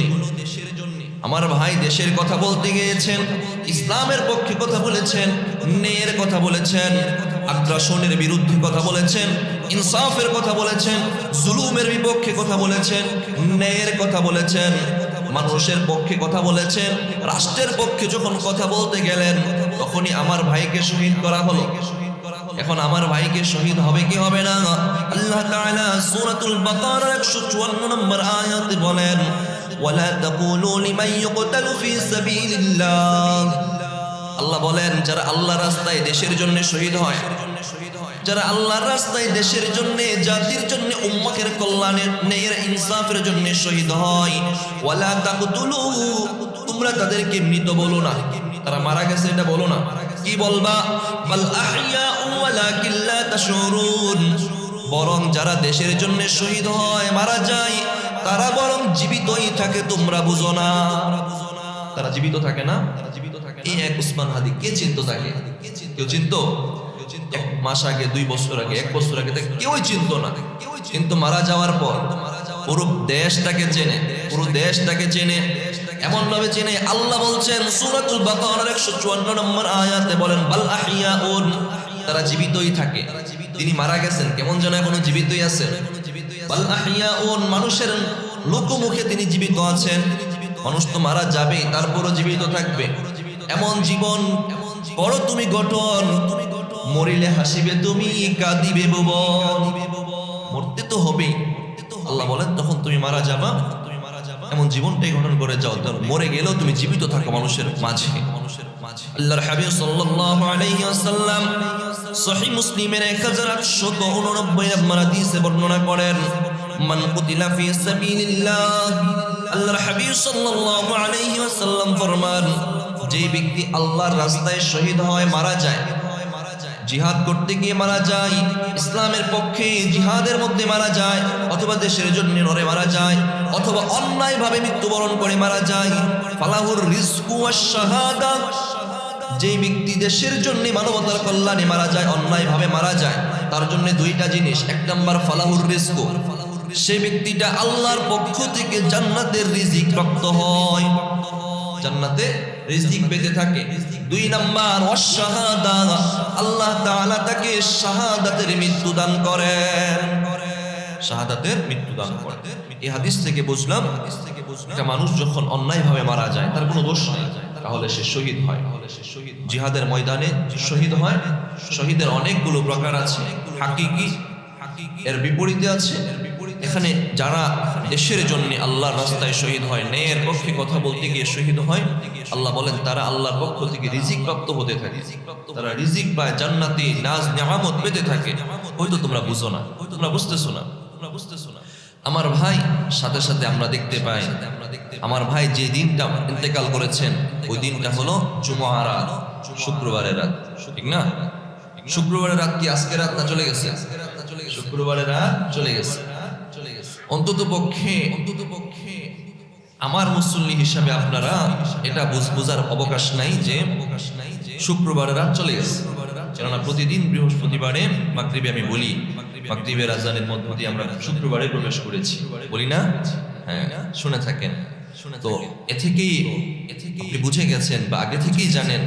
আমার ভাই দেশের কথা বলতে গিয়েছেন, ইসলামের পক্ষে কথা বলেছেন, ন্যায়ের কথা বলেছেন, আগ্রাসনের বিরুদ্ধে কথা বলেছেন, ইনসাফের কথা বলেছেন, জুলুমের বিপক্ষে কথা বলেছেন, ন্যায়ের কথা বলেছেন, মানুষের পক্ষে কথা বলেছেন। রাষ্ট্রের পক্ষে যখন কথা বলতে গেলেন, তখনই আমার ভাইকে শহীদ করা হলো। এখন আমার ভাইকে শহীদ হবে কি হবে না? আল্লাহ তাআলা সূরাতুল বাকারার 154 নম্বর আয়াতে বলেন ওয়ালা তাকুলু লিমান ইউকতালু ফি সাবিলিল্লাহ। আল্লাহ বলেন যারা আল্লাহর রাস্তায় দেশের জন্য শহীদ হয়, যারা আল্লাহর রাস্তায় দেশের জন্য, জাতির জন্য, উম্মতের কল্যাণের, ন্যায়ের, ইনসাফের জন্য শহীদ হয়, ওয়ালা তাকতুলু, তোমরা তাদেরকে মৃত বলো না, তারা মারা গেছে এটা বলো না। কি বলবা? বাল আহইয়া ওয়ালাকিন লা তাশউরুন, বরং যারা দেশের জন্য শহীদ হয়, মারা যায়, তারা বরং জীবিতই থাকে, তোমরা বুঝো না। তারা জীবিত থাকে না। এই এক উসমান হাদি কে চিনতো তাকে? কেউ চিনতো? 1 মাস আগে, 2 বছর আগে, 1 বছর আগে তাকে কেউই চিনতো না। কিন্তু মারা যাওয়ার পর পুরো দেশটাকে চেনে, পুরো দেশটাকে চেনে, এমন ভাবে চেনে। আল্লাহ বলছেন সূরাতুল বাকারার 154 নম্বর আয়াতে বলেন বাল আহইয়াউন, তারা জীবিতই থাকে। তিনি মারা গেছেন, কেমন যেন এখনো জীবিতই আছেন। বাল আহইয়াউন, মানুষের লোকমুখে তিনি জীবিত আছেন। মানুষ তো মারা যাবে, তারপরও জীবিত থাকবে। এমন জীবন বড় তুমি গঠন, মরিলে হাসিবে তুমি, কাঁদিবে ভুবন। মরতে তো হবেই, আল্লাহ বলেন তখন তুমি মারা যাবা, এমন জীবনটাই গঠন করে যাও, মরে গেলেও তুমি জীবিত থাকো মানুষের মাঝে। আল্লাহর হাবিব সাল্লাল্লাহু আলাইহি ওয়াসাল্লাম সহিহ মুসলিমের 1889 নম্বর হাদিসে বর্ণনা করেন মান কুতিলা ফি সাবিলিল্লাহ। আল্লাহর হাবিব সাল্লাল্লাহু আলাইহি ওয়াসাল্লাম ফরমান যে ব্যক্তি আল্লাহর রাস্তায় শহীদ হয়, মারা যায়, জিহাদ করতে গিয়ে মারা যায়, ইসলামের পক্ষে জিহাদের মধ্যে মারা যায়, অথবা দেশের জন্য লড়ে মারা যায়, অথবা অন্যায়ভাবে মৃত্যুবরণ করে মারা যায়, ফালাহুর রিজকু ওয়াশ শাহাদা, যে ব্যক্তি দেশের জন্য মানবতার কল্যাণে মারা যায়, অন্যায়ভাবে মারা যায়, তার জন্য 2টা জিনিস। 1 নাম্বার ফালাহুর রিজকু, সেই ব্যক্তিটা আল্লাহর পক্ষ থেকে জান্নাতের রিজিক প্রাপ্ত হয়, জান্নাতে রিজিক পেতে থাকে। 2 নাম্বার ওয়াশহাদা, আল্লাহ তাআলা তাকে শাহাদাতের মৃত্যু দান করেন, শাহাদাতের মৃত্যু দান করেন। এই হাদিস থেকে বুঝলাম একটা মানুষ যখন অন্যায়ভাবে মারা যায়, তার কোনো দোষ নেই, তাহলে সে শহীদ হয়। জিহাদের ময়দানে শহীদ হয়। শহীদের অনেকগুলো প্রকার আছে, হাকিকি, এর বিপরীতে আছে। এখানে যারা দেশের জন্য আল্লাহর রাস্তায় শহীদ হয়, ন্যায়ের পক্ষে কথা বলতে গিয়ে শহীদ হয়, আল্লাহ বলেন তারা আল্লাহর পক্ষ থেকে রিজিক প্রাপ্ত হতে থাকে, তারা রিজিক পায়, জান্নাতি নাজ নিয়ামত পেতে থাকে। হয়তো তোমরা বুঝো না, তোমরা বুঝতেছো না। আমার ভাই, সাথে সাথে আমরা দেখতে পাই আমার ভাই যে দিনটা ইন্তেকাল করেছেন, ওই দিনটা হলো জুমার রাত, শুক্রবারের রাত, ঠিক না? শুক্রবারের রাত কি আজকের রাত না চলে গেছে? শুক্রবারের রাত চলে গেছে। অন্তত পক্ষে আমার মুসল্লি হিসাবে আপনারা এটা বোঝার অবকাশ নাই যে শুক্রবারের রাত চলে গেছে। কেননা প্রতিদিন বৃহস্পতিবারে মাগরিবে আমি বলি, মাগরিবের আযানের মধ্য দিয়ে আমরা শুক্রবারে প্রবেশ করেছি, বলি না? হ্যাঁ, শুনে থাকেন। তো এ থেকেই আপনি বুঝে গেছেন বা আগে থেকেই জানেন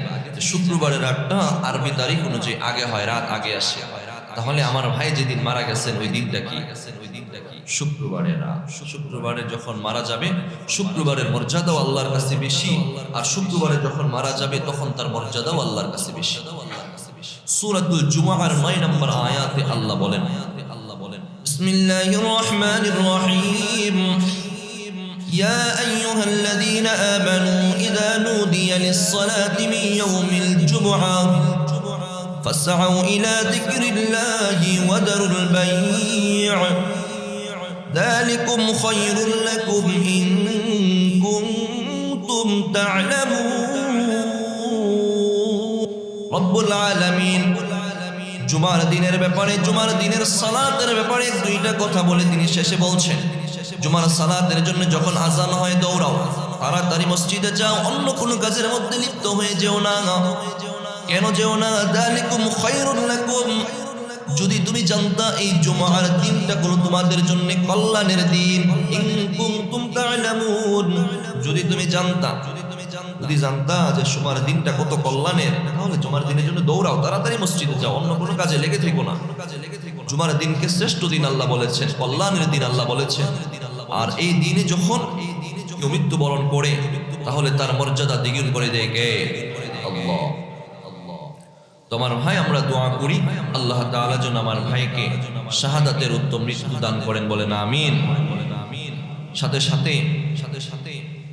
শুক্রবারের রাতটা আরবি তারিখ অনুযায়ী আগে হয়, রাত আগে আসে। তাহলে আমার ভাই যেদিন মারা গেছেন ওই দিনটা কি? শুক্রবারের রাত। শুক্রবারে যখন মারা যাবে, শুক্রবারের মর্যাদাও আল্লাহর কাছে বেশি, আর শুক্রবারে যখন মারা যাবে তখন তার মর্যাদাও আল্লাহর কাছে বেশি। সূরাতুল জুমআর 9 নম্বর আয়াতে আল্লাহ বলেন, বিসমিল্লাহির রহমানির রহিম, ইয়া আইয়ুহাল্লাযীনা আমানু ইযা নুদিয়া লিস-সালাতি মিন ইয়াউমিল জুমআহ ফাসআউ ইলা যিকরিল্লাহি ওয়া দারুল বাই', যালিকুম খায়রুল লাকুম ইন কুনতুম তা'লামুন। রব্বুল আলামিন জুমার দিনের ব্যাপারে, জুমার দিনের সালাতের ব্যাপারে 2টা কথা বলে তিনি শেষে বলছেন, জুমার সালাতের জন্য যখন আযান হয় দৌড়াও, তাড়াতাড়ি মসজিদে যাও, অন্য কোনো কাজের মধ্যে লিপ্ত হয়ে যেও না। কেন যেও না? যালিকুম খায়রুল লাকুম, যদি তুমি জানতা এই জুমার দিনটা হলো তোমাদের জন্য কল্যাণের দিন, ইন কুনতুম তা'লামুন, যদি তুমি জানতা যে জুমার দিনটা কত কল্যাণের, তাহলে জুমার দিনের জন্য দৌড়াও, তাড়াতাড়ি মসজিদে যাও, অন্য কোনো কাজে লেগে থেকো না। জুমার দিনকে শ্রেষ্ঠ দিন আল্লাহ বলেছেন, কল্যাণের দিন আল্লাহ বলেছেন। আর এই দিনে যখন কেউ মৃত্যুবরণ করে, তাহলে তার মর্যাদা দ্বিগুণ করে দেয় কে? আল্লাহ। তোমার ভাই, আমরা দোয়া করি আল্লাহ তাআলা যেন আমার ভাইকে শাহাদাতের উত্তম মৃত্যু দান করেন, বলেন আমিন। সাথে সাথে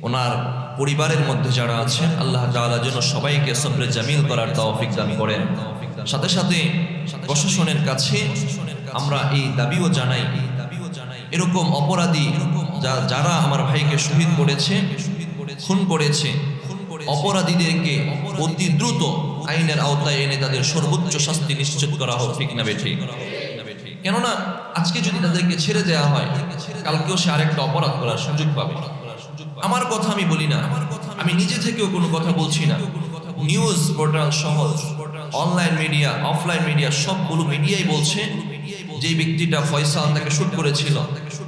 ওনার পরিবারের মধ্যে যারা আছেন, আল্লাহ তাআলা যেন সবাইকে সবরে জামিল করার তৌফিক দান করেন। সাথে সাথে প্রশাসনের কাছে আমরা এই দাবিও জানাই, এরকম অপরাধী যারা আমার ভাইকে শহীদ করেছে, খুন করেছে, অপরাধীদেরকে অতি দ্রুত আইনের আওতায় এনে তাদের সর্বোচ্চ শাস্তি নিশ্চিত করা হোক, ঠিক না বেঠিক? কেননা আজকে যদি তাদেরকে ছেড়ে দেওয়া হয়, কালকেও সে আরেকটা অপরাধ করার সুযোগ পাবে। আমার কথা আমি বলি না, আমি নিজে থেকেও কোনো কথা বলছি না, নিউজ পোর্টাল সহ অনলাইন মিডিয়া, অফলাইন মিডিয়া, সবগুলো মিডিয়াই বলছে যে ব্যক্তিটা ফয়সাল তাকে শুট করেছিল,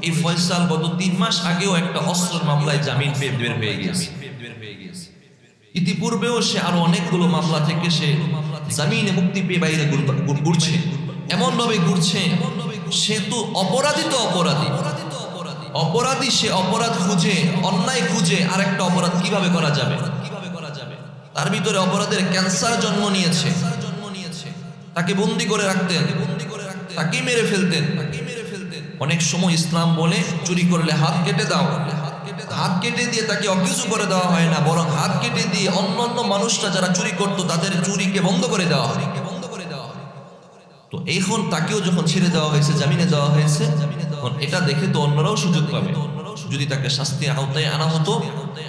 এই ফয়সাল গত 3 মাস আগেও একটা অস্ত্রের মামলায় জামিন পেয়ে বের হয়ে গিয়েছে। ইতিপূর্বেও সে আরো অনেকগুলো মামলা থেকে সে জামিনে মুক্তি পেয়ে বাইরে ঘুরছে, এমন ভাবে ঘুরছে, সে তো অপরাধী, সে অপরাধ খুঁজে, অন্যায় খুঁজে আরেকটা অপরাধ কিভাবে করা যাবে, তার ভিতরে অপরাধের ক্যান্সার জন্ম নিয়েছে। তাকে বন্দি করে রাখতেন, তাকে মেরে ফেলতেন। অনেক সময় ইসলাম বলে চুরি করলে হাত কেটে দাও, হাত কেটে দিয়ে তাকে অকিছু করে দেওয়া হয় না, বরং হাত কেটে দিয়ে অন্যান্য মানুষরা যারা চুরি করতো তাদের চুরিকে বন্ধ করে দেওয়া হয়। তো এখন তাকেও যখন ছেড়ে দেওয়া হয়েছে, জামিনে দেওয়া হয়েছে, তখন এটা দেখে তো অন্যরাও সুযোগ পাবে। যদি তাকে শাস্তির আওতায় আনা হতো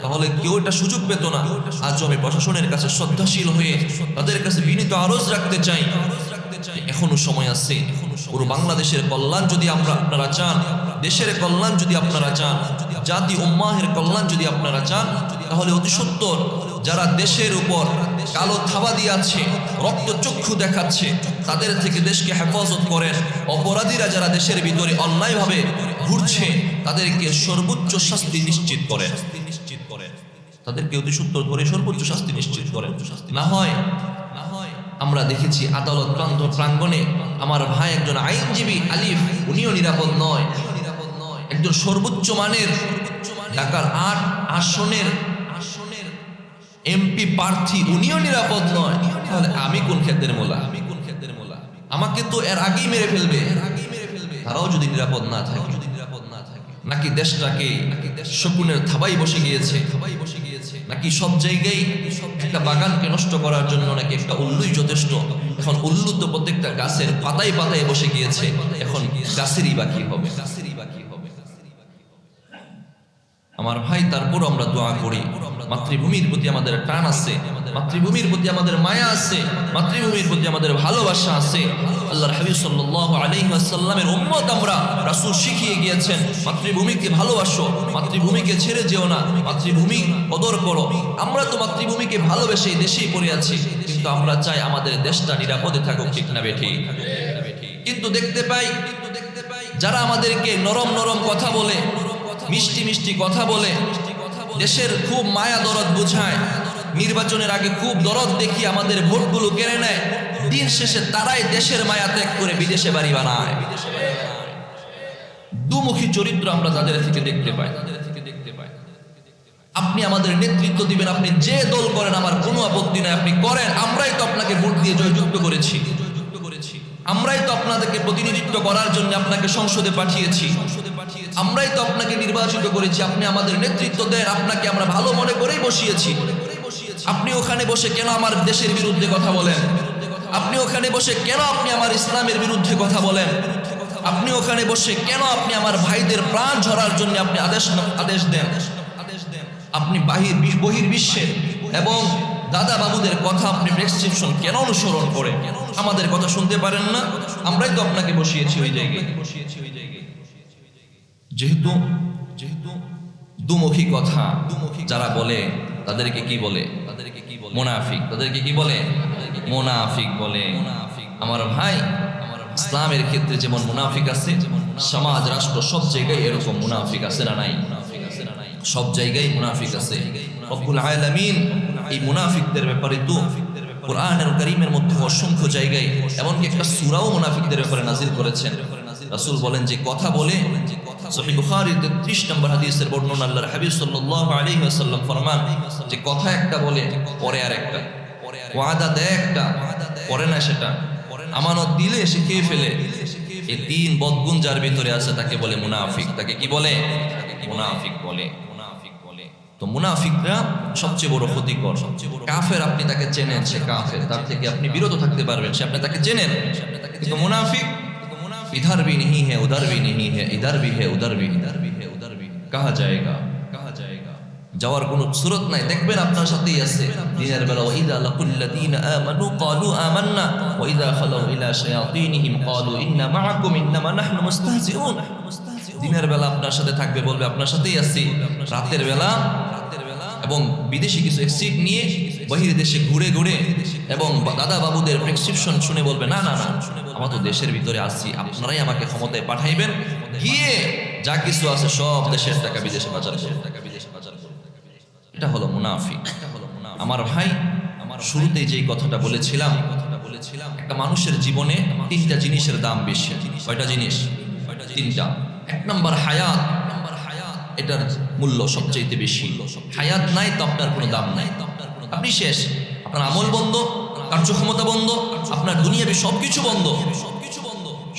তাহলে কেউ এটা সুযোগ পেত না। আজ আমি প্রশাসনের কাছে শ্রদ্ধাশীল হয়ে তাদের কাছে বিনীত আরজ রাখতে চাই, এখনো সময় আছে। পুরো বাংলাদেশের কল্যাণ যদি আপনারা চান, দেশের কল্যাণ যদি আপনারা চান, জাতি উম্মাহের কল্যাণ যদি আপনারা চান, তাহলে অতি সত্বর যারা দেশের উপর কালো থাবা দিয়ে আছে, রক্ত চক্ষু দেখাচ্ছে, তাদের থেকে দেশকে হেফাজত করেন। অপরাধীরা যারা দেশের ভিতরে অন্যায়ভাবে ঘুরছে, তাদেরকে সর্বোচ্চ শাস্তি নিশ্চিত করেন। তাদেরকে অতি সত্তর ধরে সর্বোচ্চ শাস্তি নিশ্চিত করেন। না হয় আমরা দেখেছি আদালত প্রাঙ্গণে আমার ভাই একজন আইনজীবী আলিফ, উনিও নিরাপদ নয়। একজন সর্বোচ্চ মানের ঢাকার ৮ আসনের এমপি প্রার্থী, উনিও নিরাপদ নয়। তাহলে আমি কোন ক্ষেত্রের মোলা? আমাকে তো এর আগেই মেরে ফেলবে। তারাও যদি নিরাপদ না থাকে, নাকি দেশটাকে শকুনের থাবাই বসে গিয়েছে, নাকি সব জায়গায় একটা বাগানকে নষ্ট করার জন্য নাকি একটা উল্লুই যথেষ্ট। এখন উল্লু তো প্রত্যেকটা গাছের পাতায় পাতায় বসে গিয়েছে, এখন গাছেরই বাকি হবে। আমার ভাই, তারপর আমরা দোয়া করি, মাতৃভূমির প্রতি আমাদের টান আছে, মাতৃভূমির প্রতি আমাদের মায়া আছে, মাতৃভূমির প্রতি আমাদের ভালোবাসা আছে। আল্লাহর হাবিব সাল্লাল্লাহু আলাইহি ওয়াসাল্লামের উম্মত আমরা, রাসূল শিখিয়ে গিয়েছেন মাতৃভূমিকে ভালোবাসো, মাতৃভূমিকে ছেড়ে যেও না, মাতৃভূমি কদর করো। আমরা তো মাতৃভূমিকে ভালোবেসে দেশেই পড়ে আছি, কিন্তু আমরা চাই আমাদের দেশটা নিরাপদে থাকুক, ঠিক না বেঠিক? কিন্তু দেখতে পাই যারা আমাদেরকে নরম নরম কথা বলে, মিষ্টি মিষ্টি কথা বলে, দেশের খুব মায়া দরদ বোঝায়, নির্বাচনের আগে খুব দরদ দেখিয়ে আমাদের ভোটগুলো কেড়ে নেয়, দিন শেষে তারাই দেশের মায়া ত্যাগ করে বিদেশে বাড়ি বানায়। দুমুখী চরিত্র আমরা তাদের থেকে দেখতে পাই। আপনি আমাদের নেতৃত্ব দিবেন, আপনি যে দল করেন আমার কোনো আপত্তি নাই, আপনি করেন, আমরাই তো আপনাকে ভোট দিয়ে জয়যুক্ত করেছি, আমরাই তো আপনাদেরকে প্রতিনিধিত্ব করার জন্য আপনাকে সংসদে পাঠিয়েছি, আমরাই তো আপনাকে নির্বাচিত করেছি, আপনি আমাদের নেতৃত্ব দেন, আপনাকে আমরা ভালো মনে করেই বসিয়েছি। আপনি ওখানে বসে কেন আমার দেশের বিরুদ্ধে কথা বলেন? আপনি ওখানে বসে কেন আপনি আমার ইসলামের বিরুদ্ধে কথা বলেন? আপনি ওখানে বসে কেন আপনি আমার ভাইদের প্রাণ ঝরার জন্য আপনি আদেশ দেন? আপনি বহির্বিশ্বের এবং দাদা বাবুদের কথা আপনি প্রেসক্রিপশন কেন অনুসরণ করে আমাদের কথা শুনতে পারেন না? আমরাই তো আপনাকে বসিয়েছি ওই জায়গায়। যেহেতু দুমুখী কথা যারা বলে তাদেরকে কি বলে? মুনাফিক। তাদেরকে কি বলে? মুনাফিক বলে। আমার ভাই, ইসলামের ক্ষেত্রে যেমন মুনাফিক আছে, সমাজ রাষ্ট্র সব জায়গায় এরকম মুনাফিক আছে না নাই? সব জায়গায় মুনাফিক আছে। রব্বুল আলামিন এই মুনাফিকদের ব্যাপারে তো কোরআনুল কারীমের মধ্যে অসংখ্য জায়গায় এমনকি একটা সূরাও মুনাফিকদের ব্যাপারে নাযিল করেছেন। রাসূল বলেন যে কথা বলে, সহিহ বুখারীর 33 নম্বর হাদিসের বর্ণনা, আল্লাহর হাবিব সাল্লাল্লাহু আলাইহি ওয়াসাল্লাম ফরমান যে কথা একটা বলে পরে আর একটা, ওয়াদা দেয় একটা পরে না সেটা, আমানত দিলে সে খেয়ে ফেলে, এই তিন বদগুণ যার ভিতরে আছে তাকে বলে মুনাফিক। তাকে কি বলে? মুনাফিক বলে। তো মুনাফিকরা সবচেয়ে বড় ক্ষতিকর, সবচেয়ে বড় কাফের। আপনি তাকে চেনেন, সে কাফের, তার থেকে আপনি বিরত থাকতে পারবেন, সে আপনি তাকে চেনেন। কিন্তু মুনাফিক इधर भी नहीं है उधर भी नहीं है, इधर भी है उधर भी कहा जाएगा যাওয়ার কোনো সুরত নাই। দেখবেন আপনার সাথেই আছে দিনের বেলা, ওয়াইদা লাকুল্লাযীনা আমানু ক্বালু আমান্না ওয়াইদা খালাউ ইলা শায়াতিনহিম ক্বালু ইন্না মাআকুম ইন্নামা নাহনু মুস্তাহজিউন। দিনের বেলা আপনার সাথে থাকবে, বলবে আপনার সাথেই আছি। রাতের বেলা এবং বিদেশি কিছু এক্সিট নিয়ে বহির দেশে ঘুরে ঘুরে এবং দাদা বাবুদের প্রেসক্রিপশন শুনে বলবে না না না, আমরা তো দেশের ভিতরে আসছি, আপনারাই আমাকে ক্ষমতায় পাঠাইবেন, গিয়ে যা কিছু আছে সব দেশের টাকা বিদেশে পাচার করবে। এটা হলো মুনাফিক। আমার ভাই, আমার শুরুতেই যেই কথাটা বলেছিলাম, একটা মানুষের জীবনে তিনটা জিনিসের দাম বেশি। কয়টা জিনিস? তিনটা। এক নম্বর হায়াত, এটার মূল্য সবচেয়ে বেশি। হায়াত নাই তো আপনার কোনো দাম নাই, আপনি শেষ। আপনার আমল বন্ধ, কার্যক্ষমতা বন্ধ, আপনার দুনিয়াবি সবকিছু বন্ধ,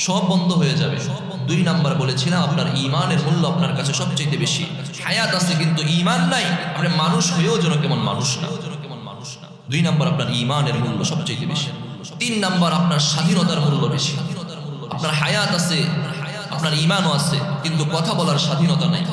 সব বন্ধ হয়ে যাবে। দুই নাম্বার বলেছিলাম আপনার ঈমানের মূল্য আপনার কাছে সবচেয়ে বেশি। হায়াত আছে কিন্তু ঈমান নাই, আপনি মানুষ হয়েও যেন কেমন মানুষ না। দুই নাম্বার আপনার ঈমানের মূল্য সবচেয়ে বেশি। তিন নাম্বার আপনার স্বাধীনতার মূল্য বেশি। আপনার হায়াত আছে, আপনার ঈমানও আছে, কিন্তু কথা বলার স্বাধীনতা নাই,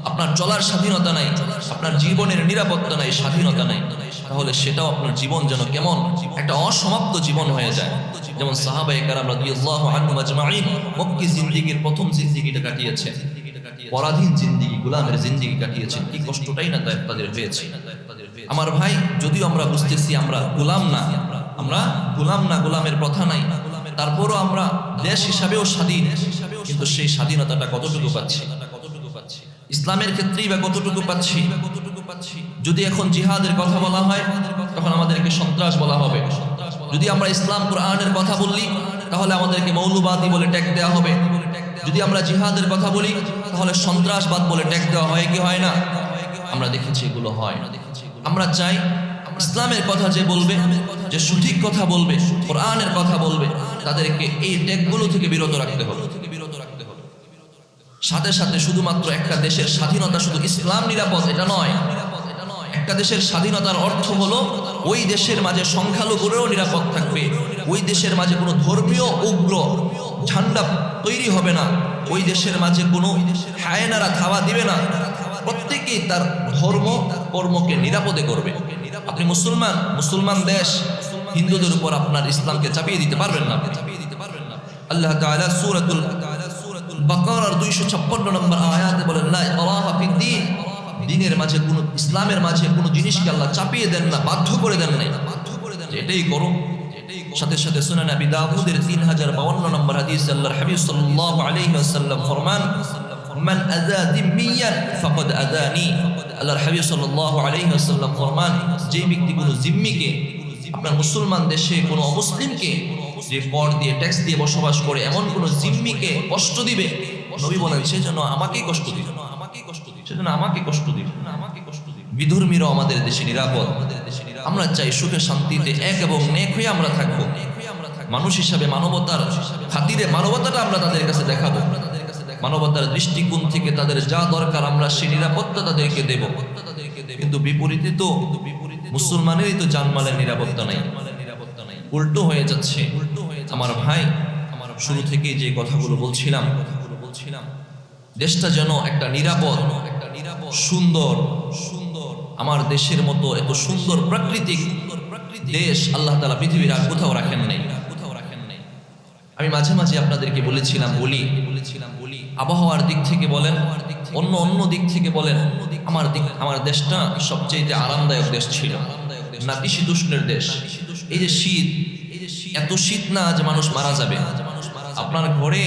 আপনার চলার স্বাধীনতা নাই, আপনার জীবনের নিরাপত্তা নাই, স্বাধীনতা নাই। তাহলে সেটাও আপনার জীবন যেন কেমন একটা অসমাপ্ত জীবন হয়ে যায়। যেমন সাহাবায়ে কেরাম রাদিয়াল্লাহু আনহুম আজমাইন মক্কি জিন্দেগীর প্রথম জিন্দেগিটা কাটিয়েছেন, পরাধীন জিন্দেগি, গোলামের জিন্দেগি কাটিয়েছেন। কি কষ্টটাই না তাদের হয়েছে। আমার ভাই, যদিও আমরা বুঝতেছি আমরা গোলাম না, আমরা গোলাম না, গোলামের প্রথা নাই, তারপরও আমরা দেশ হিসাবেও স্বাধীন, কিন্তু সেই স্বাধীনতাটা কতটুকু পাচ্ছি? ইসলামের ক্ষেত্রেই বা কতটুকু পাচ্ছি? যদি এখন জিহাদের কথা বলা হয় তখন আমাদেরকে সন্ত্রাস বলা হবে। যদি আমরা ইসলাম কোরআনের কথা বলি তাহলে আমাদেরকে মৌলবাদী বলে ট্যাগ দেওয়া হবে। যদি আমরা জিহাদের কথা বলি তাহলে সন্ত্রাসবাদ বলে ট্যাগ দেওয়া হয় কি হয় না? আমরা দেখেছি এগুলো হয়। আমরা চাই ইসলামের কথা যে বলবে, যে সঠিক কথা বলবে, কোরআনের কথা বলবে, তাদেরকে এই ট্যাগগুলো থেকে বিরত রাখতে হবে। সাথে সাথে শুধুমাত্র একটা দেশের স্বাধীনতা শুধু ইসলাম নিরাপদ এটা নয়। একটা দেশের স্বাধীনতার অর্থ হলো ওই দেশের মাঝে সংখ্যালঘুরাও নিরাপদ থাকবে, ওই দেশের মাঝে কোনো ধর্মীয় উগ্র ঝান্ডা তৈরি হবে না, ওই দেশের মাঝে কোনো হায়নারা থাবা দিবে না, প্রত্যেকেই তার ধর্ম কর্মকে নিরাপদে করবে। আপনি মুসলমান দেশ, হিন্দুদের উপর আপনার ইসলামকে চাপিয়ে দিতে পারবেন না। আল্লাহ তাআলা সূরাতুল বাকারার 256 নম্বর আয়াতে বলেন, লা ইকরাহা ফিদ্দীন, দ্বীনের মাঝে কোনো, ইসলামের মাঝে কোনো জিনিসকে আল্লাহ চাপিয়ে দেন না, বাধ্য করে দেন না, এটাই করো। সাথে সাথে সুনান আবি দাউদের 3052 নম্বর হাদিস আল্লাহর হাবিব সাল্লাল্লাহু আলাইহি ওয়াসাল্লাম ফরমান, মান আযা যিম্মিয়ান ফাকাদ আযানি। আল্লাহর হাবিব সাল্লাল্লাহু আলাইহি ওয়াসাল্লাম ফরমান, যে ব্যক্তি কোনো জিম্মিকে, আপনার মুসলমান দেশে কোনো অমুসলিমকে যে কর দিয়ে ট্যাক্স দিয়ে বসবাস করে এমন কোনো জিম্মিকে কষ্ট দিবে, নবী বলেন সেজন্য আমাকেই কষ্ট দিবে, সেজন্য আমাকে কষ্ট দিবে। বিধর্মীরাও আমাদের দেশে নিরাপদ। আমরা চাই সুখে শান্তিতে এক এবং নেক হয়ে আমরা থাকবো। মানুষ হিসাবে মানবতার খাতিরে মানবতাটা আমরা তাদের কাছে দেখাবো। মানবতার দৃষ্টিকোণ থেকে তাদের যা দরকার আমরা সেই নিরাপত্তা তাদেরকে দেব। কিন্তু বিপরীতে তো মুসলমানেরই তো জানমালের নিরাপত্তা নাই, উল্টো হয়ে যাচ্ছে। আমার ভাই, আমার শুরু থেকেই যে কথাগুলো বলছিলাম, দেশটা যেন একটা নিরাপদ, সুন্দর, আমার দেশের মতো এত সুন্দর প্রাকৃতিক দেশ আল্লাহ তাআলা পৃথিবীর আর কোথাও রাখেন নাই। আমি মাঝে মাঝে আপনাদেরকে বলেছিলাম, বলি আবহাওয়ার দিক থেকে বলেন, অন্য দিক থেকে বলেন, আমার দেশটা সবচেয়ে আরামদায়ক দেশ ছিল, নাতিশীতোষ্ণের দেশ। এই যে শীত, এত শীত না যে মানুষ মারা যাবে, আপনার ঘরে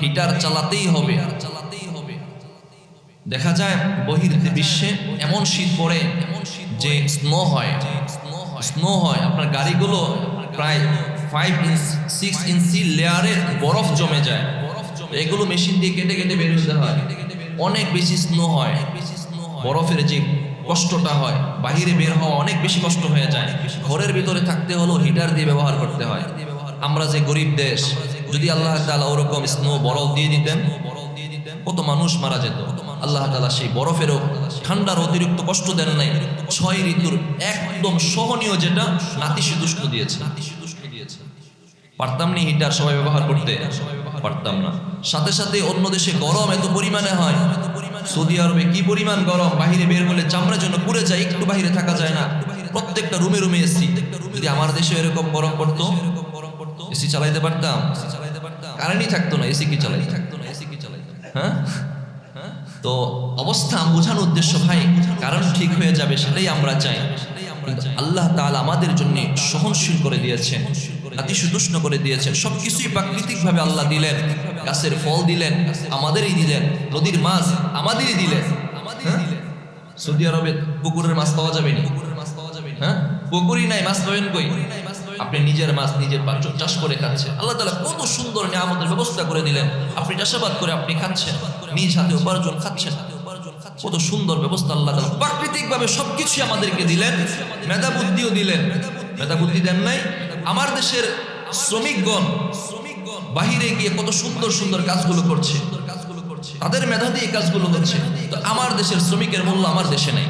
হিটার চালাতেই হবে। দেখা যায় বহির বিশ্বে এমন শীত পড়ে যে স্নো হয়, আপনার গাড়িগুলো প্রায় 5-6 ইঞ্চি লেয়ারের বরফ জমে যায়। এগুলো মেশিন দিয়ে কেটে কেটে বের হতে হয়। অনেক বেশি স্নো হয়, বরফের যে কষ্টটা হয়, বাহিরে বের হওয়া অনেক বেশি কষ্ট হয়ে যায়। ঘরের ভিতরে থাকতে হলেও হিটার দিয়ে ব্যবহার করতে হয়। আমরা যে গরিব দেশ, যদি আল্লাহ তাআলা ওরকম স্নো বরফ দিয়ে দিতেন, কত মানুষ মারা যেত। আল্লাহ তাআলা সেই বরফেরও ঠান্ডার অতিরিক্ত কষ্ট দেন নাই, 6 ঋতুর একদম সহনীয় যেটা নাতিশীতোষ্ণ দিয়েছে। পারতাম না হিটার সবাই ব্যবহার করতে, পারতাম না। সাথে সাথে অন্য দেশে গরম এত পরিমাণে হয়, সৌদি আরবে কি পরিমাণ গরম, বাহিরে বের হলে চামড়ার জন্য পুড়ে যায়, একটু বাহিরে থাকা যায় না, প্রত্যেকটা রুমে এসি। যদি আমার দেশে এরকম গরম পড়তো, এসি চালাইতে পারতাম? কারেন্টই থাকতো না, এসি কি চালাইতাম? হ্যাঁ, তো অবস্থা বোঝানোর উদ্দেশ্য ভাই, কারণ ঠিক হয়ে যাবে সেটাই আমরা চাই। কিন্তু আল্লাহ তাআলা আমাদের জন্য সহনশীল করে দিয়েছেন, নাতিশীতোষ্ণ করে দিয়েছেন। সবকিছুই প্রাকৃতিকভাবে আল্লাহ দিলেন। গাছের ফল দিলেন, আমাদেরই দিলেন। নদীর মাছ আমাদেরই দিলেন। সৌদি আরবে পুকুরের মাছ পাওয়া যাবে না, হ্যাঁ, পুকুরই নাই, মাছ পাবেন কই? আপনি নিজের মাছ নিজের চাষ করে খাচ্ছেন। আল্লাহ তাআলা কত সুন্দর নিয়ামতের ব্যবস্থা করে দিলেন। আপনি চাষাবাদ করে আপনি খাচ্ছেন, নিজ হাতে উপার্জন খাচ্ছেন। কত সুন্দর ব্যবস্থা আল্লাহ তাআলা প্রাকৃতিকভাবে সবকিছু আমাদেরকে দিলেন। মেধা বুদ্ধিও দিলেন। মেধা বুদ্ধি দেন নাই? আমার দেশের শ্রমিকগণ বাহিরে গিয়ে কত সুন্দর সুন্দর কাজগুলো করছে, তাদের মেধা দিয়ে কাজগুলো হচ্ছে। তো আমার দেশের শ্রমিকের মূল্য আমার দেশে নাই।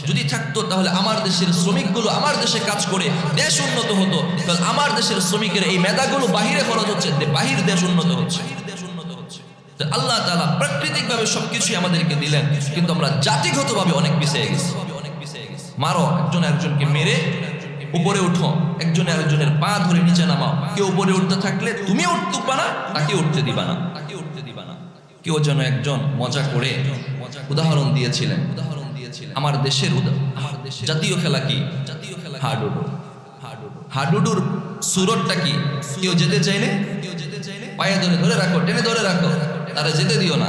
যদি থাকতো তাহলে আমার দেশের শ্রমিকগুলো আমার দেশে কাজ করে দেশ উন্নত হতো। তাহলে আমার দেশের শ্রমিকের এই মেধাগুলো বাহিরে খরচ হচ্ছে, বাহির দেশ উন্নত হচ্ছে। আল্লাহ তাআলা প্রাকৃতিকভাবে সবকিছু আমাদেরকে দিলেন, কিন্তু আমরা জাতিগতভাবে অনেক পিছিয়ে গেছি। মারো, একজন একজনকে মেরে উপরে উঠো, একজন একজনের পা ধরে নিচে নামাও। কেউ উপরে উঠতে থাকলে তুমি উঠতে দিবা না, তাকে উঠতে দিবা না। কেউ যেন একজন মজা করে উদাহরণ দিয়েছিলেন, আমার দেশের জাতীয় খেলা কি? হাডুডু। হাডুডুর সুরটটা কি? কেউ যেতে চাইলে পায়ে ধরে ধরে রাখো, টেনে ধরে রাখো, তারা যেতে দিও না।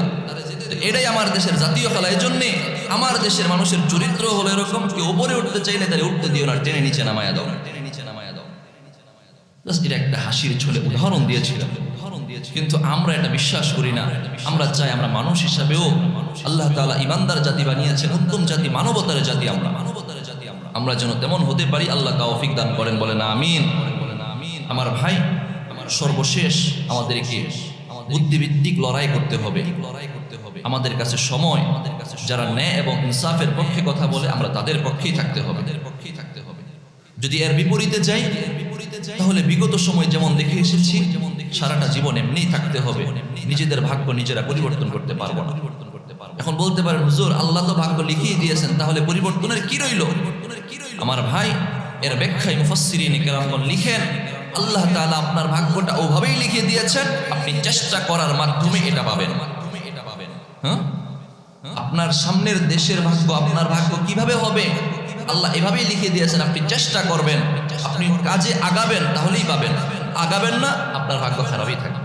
এটাই আমার দেশের জাতীয় খেলা। এই জন্যে আমার দেশের মানুষের চরিত্র হলো এরকম, কেউ উপরে উঠতে চাইলে তাহলে উঠতে দিও না, টেনে নিচে নামায়া দাও। এটা একটা হাসির ছলে উদাহরণ দিয়েছিলাম, কিন্তু আমরা এটা বিশ্বাস করি না। আমরা চাই আমরা মানুষ হিসাবেও আল্লাহ তাআলা ইমানদার জাতি বানিয়েছেন, উত্তম জাতি, মানবতার জাতি। আমরা যেন তেমন হতে পারি, আল্লাহ তৌফিক দান করেন, বলেন আমিন। আমার ভাই, সর্বশেষ আমাদেরকে বুদ্ধিভিত্তিক লড়াই করতে হবে। আমাদের কাছে সময়, যারা ন্যায় এবং ইনসাফের পক্ষে কথা বলে আমরা তাদের পক্ষেই থাকতে হবে। যদি এর বিপরীতে যাই তাহলে বিগত সময় যেমন দেখে এসেছি সারাটা জীবন এমনিই থাকতে হবে, নিজেদের ভাগ্য নিজেরা পরিবর্তন করতে পারবো না। এখন বলতে পারেন হুজুর আল্লাহ তো ভাগ্য লিখিয়ে দিয়েছেন, তাহলে পরিবর্তনের কি রইল? আমার ভাই, এর ব্যাখ্যায় মুফাসসিরিনে কেরামগণ লিখেন, আল্লাহ তাআলা আপনার ভাগ্যটা ওভাবেই লিখে দিয়েছেন, আপনি চেষ্টা করার মাধ্যমে এটা পাবেন। হ্যাঁ, আপনার সামনের দেশের ভাগ্য, আপনার ভাগ্য কিভাবে হবে আল্লাহ এভাবেই লিখে দিয়েছেন, আপনি চেষ্টা করবেন, আপনি কাজে আগাবেন, তাহলেই পাবেন। আগাবেন না, আপনার ভাগ্য খারাপই থাকবে।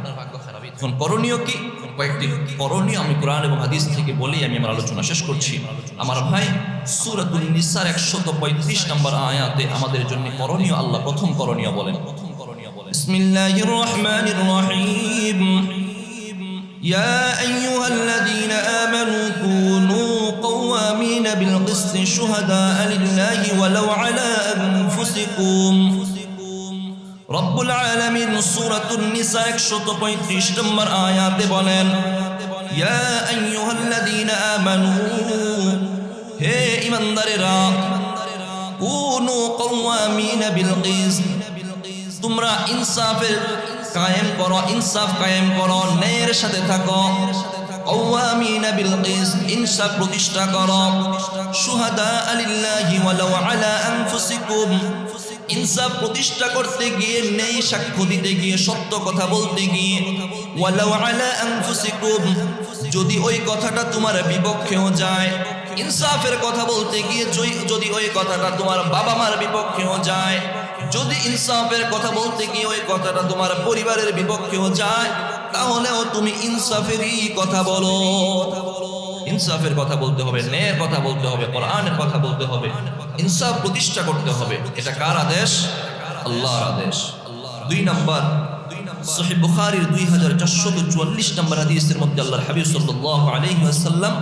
এখন করণীয় কি? কয়েকটি করণীয় আমি কোরআন এবং হাদিস থেকে বলেই আমি আমার আলোচনা শেষ করছি। আমার ভাই, সূরাতুন নিসার 135 নম্বর আয়াতে আমাদের জন্য করণীয়, আল্লাহ প্রথম করণীয় বলেন, বিসমিল্লাহির রহমানির রহিম, ইয়া আইয়ুহাল্লাযীনা আমানু কুনু قوامين بالقسط شهداء لله ولو على أنفسكم। رب العالمين سورة النساء 135 নম্বর আয়াতে বলেন, ইয়া আইয়ুহাল্লাযীনা আমানু, হে ঈমানদারেরা, কুনু কওয়ামিনা বিল কিসত, তোমরা ইনসাফের কায়েম করো, ইনসাফ কায়েম করো, ন্যায়ের সাথে থাকো। কওয়ামিনা বিল কিসত, ইনসাফ প্রতিষ্ঠা করো। শুহাদা লিল্লাহি ওয়ালাউ আলা আনফুসিকুম, ইনসাফ প্রতিষ্ঠা করতে গিয়ে, ন্যায় সাক্ষ্য দিতে গিয়ে, সত্য কথা বলতে গিয়ে, ওয়ালাউ আলা আনফুসিকুম, যদি ওই কথাটা তোমার বিপক্ষেও যায়, ইনসাফের কথা বলতে গিয়ে যদি ওই কথাটা তোমার বাবা মার বিপক্ষেও যায়, যদি ইনসাফের কথা বলতে গিয়ে ওই কথাটা তোমার পরিবারের বিপক্ষেও যায়, তাহলেও তুমি ইনসাফেরই কথা বলো। ইনসাফের কথা বলতে হবে, ন্যায়ের কথা বলতে হবে, কোরআনের কথা বলতে হবে, ইনসাফ প্রতিষ্ঠা করতে হবে। এটা কার আদেশ? আল্লাহর আদেশ। 2 নম্বর, সহিহ বুখারীর 2444 নম্বর হাদিসের মধ্যে আল্লাহর হাবিব সাল্লাল্লাহু আলাইহি ওয়াসাল্লাম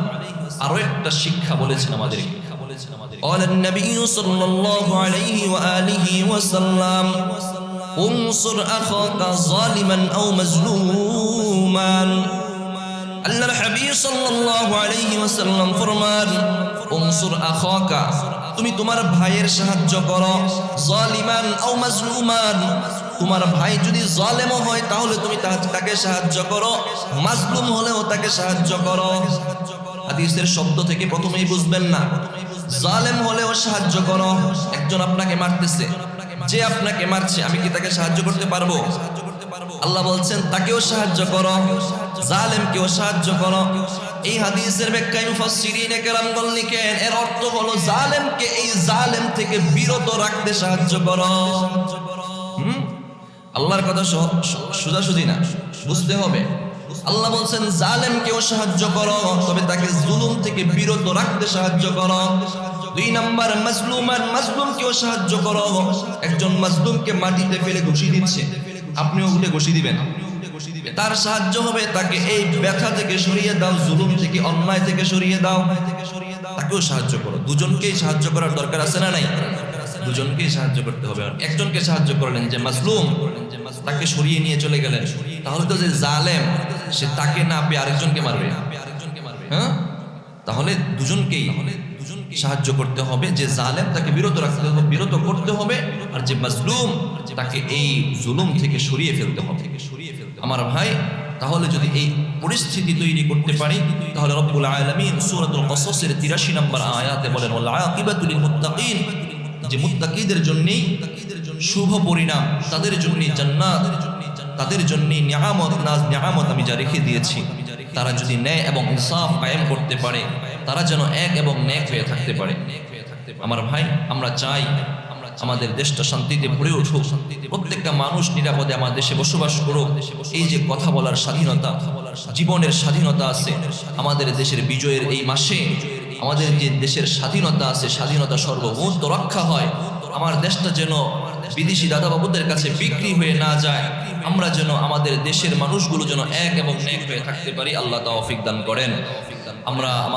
আরো একটা শিক্ষা বলেছেন আমাদেরকে। قال النبي صلى الله عليه وآله وسلم انصر أخاك ظالما أو مظلوما। আল্লাহর হাবিব সাল্লাল্লাহু আলাইহি ওয়াসাল্লাম ফরমান, উনসুর আখাকা, তুমি তোমার ভাইয়ের সাহায্য করো, জালিমান আও মাজলুমান, তোমার ভাই যদি জালেমও হয় তাহলে তুমি তাকে সাহায্য করো, মাজলুম হলেও তাকে সাহায্য করো। হাদিসের শব্দ থেকে প্রথমেই বুঝবেন না, জালেম হলেও সাহায্য করো। একজন আপনাকে মারতেছে, যে আপনাকে মারছে, আমি কি তাকে সাহায্য করতে পারবো? আল্লাহ বলছেন তাকেও সাহায্য করো, জালেমকেও সাহায্য করো। এই হাদিসের ব্যাখ্যায় মুফাসসিরিনে কেরামগণ লিখেন, এর অর্থ হলো জালেমকে এই জালেম থেকে বিরত রাখতে সাহায্য করো। আল্লাহর কথা সোজাসুজি না, বুঝতে হবে। আল্লাহ বলছেন জালেমকেও সাহায্য করো, তবে তাকে জুলুম থেকে বিরত রাখতে সাহায্য করো। 2 নম্বর, মাজলুমান, মাজলুমকেও সাহায্য করো। একজন মাজলুমকে মাটিতে ফেলে ঘুষি দিচ্ছে, আপনিও উঠে ঘুষি দিবেন, তার সাহায্য হবে, তাকে এই ব্যথা থেকে সরিয়ে দাও, জুলুম থেকে, অন্যায় থেকে সরিয়ে দাও, তাকেও সাহায্য করো। দুজনকেই সাহায্য করার দরকার আছে না নাই? দুজনকেই সাহায্য করতে হবে। একজনকে সাহায্য করলেন যে মাজলুম, তাকে সরিয়ে নিয়ে চলে গেলেন, তাহলে তো যে জালেম সে তাকে না পেয়ে আরেকজনকে মারবে। হ্যাঁ, তাহলে দুজনকেই সাহায্য করতে হবে। যে জালেম তাকে বিরত রাখতে হবে, বিরত করতে হবে, আর যে মাজলুম তাকে এই জুলুম থেকে সরিয়ে ফেলতে হবে। আমার ভাই, তাহলে যদি এই পরিস্থিতি তৈরি করতে পারি তাহলে রব্বুল আলামিন সূরাতুল কসসের 83 নম্বর আয়াতে বলেন, ওয়াল আকিবাতু লিল মুত্তাকিন, যে মুত্তাকিদের জন্যই শুভ পরিণাম, তাদের জন্যই জান্নাত, তাদের জন্যই নিয়ামত আমি যা রেখে দিয়েছি। তারা যদি ন্যায় এবং ইনসাফ কায়েম করতে পারে, তারা যেন এক এবং নেক হয়ে থাকতে পারে। আমার ভাই, আমরা চাই আমাদের দেশটা শান্তিতে ভরে উঠুক, প্রত্যেকটা মানুষ নিরাপদে আমার দেশে বসবাস করুক। এই যে কথা বলার স্বাধীনতা, জীবনের স্বাধীনতা আছে আমাদের দেশের বিজয়ের এই মাসে, আমাদের যে দেশের স্বাধীনতা আছে, স্বাধীনতা সর্বভৌমত্ব রক্ষা হয়। আমার দেশটা যেন বিদেশি দাদাবাবুদের কাছে বিক্রি হয়ে না যায়। আমরা যেন আমাদের দেশের মানুষগুলো যেন এক এবং নেক হয়ে থাকতে পারি। আল্লাহ তৌফিক দান করেন। আমরা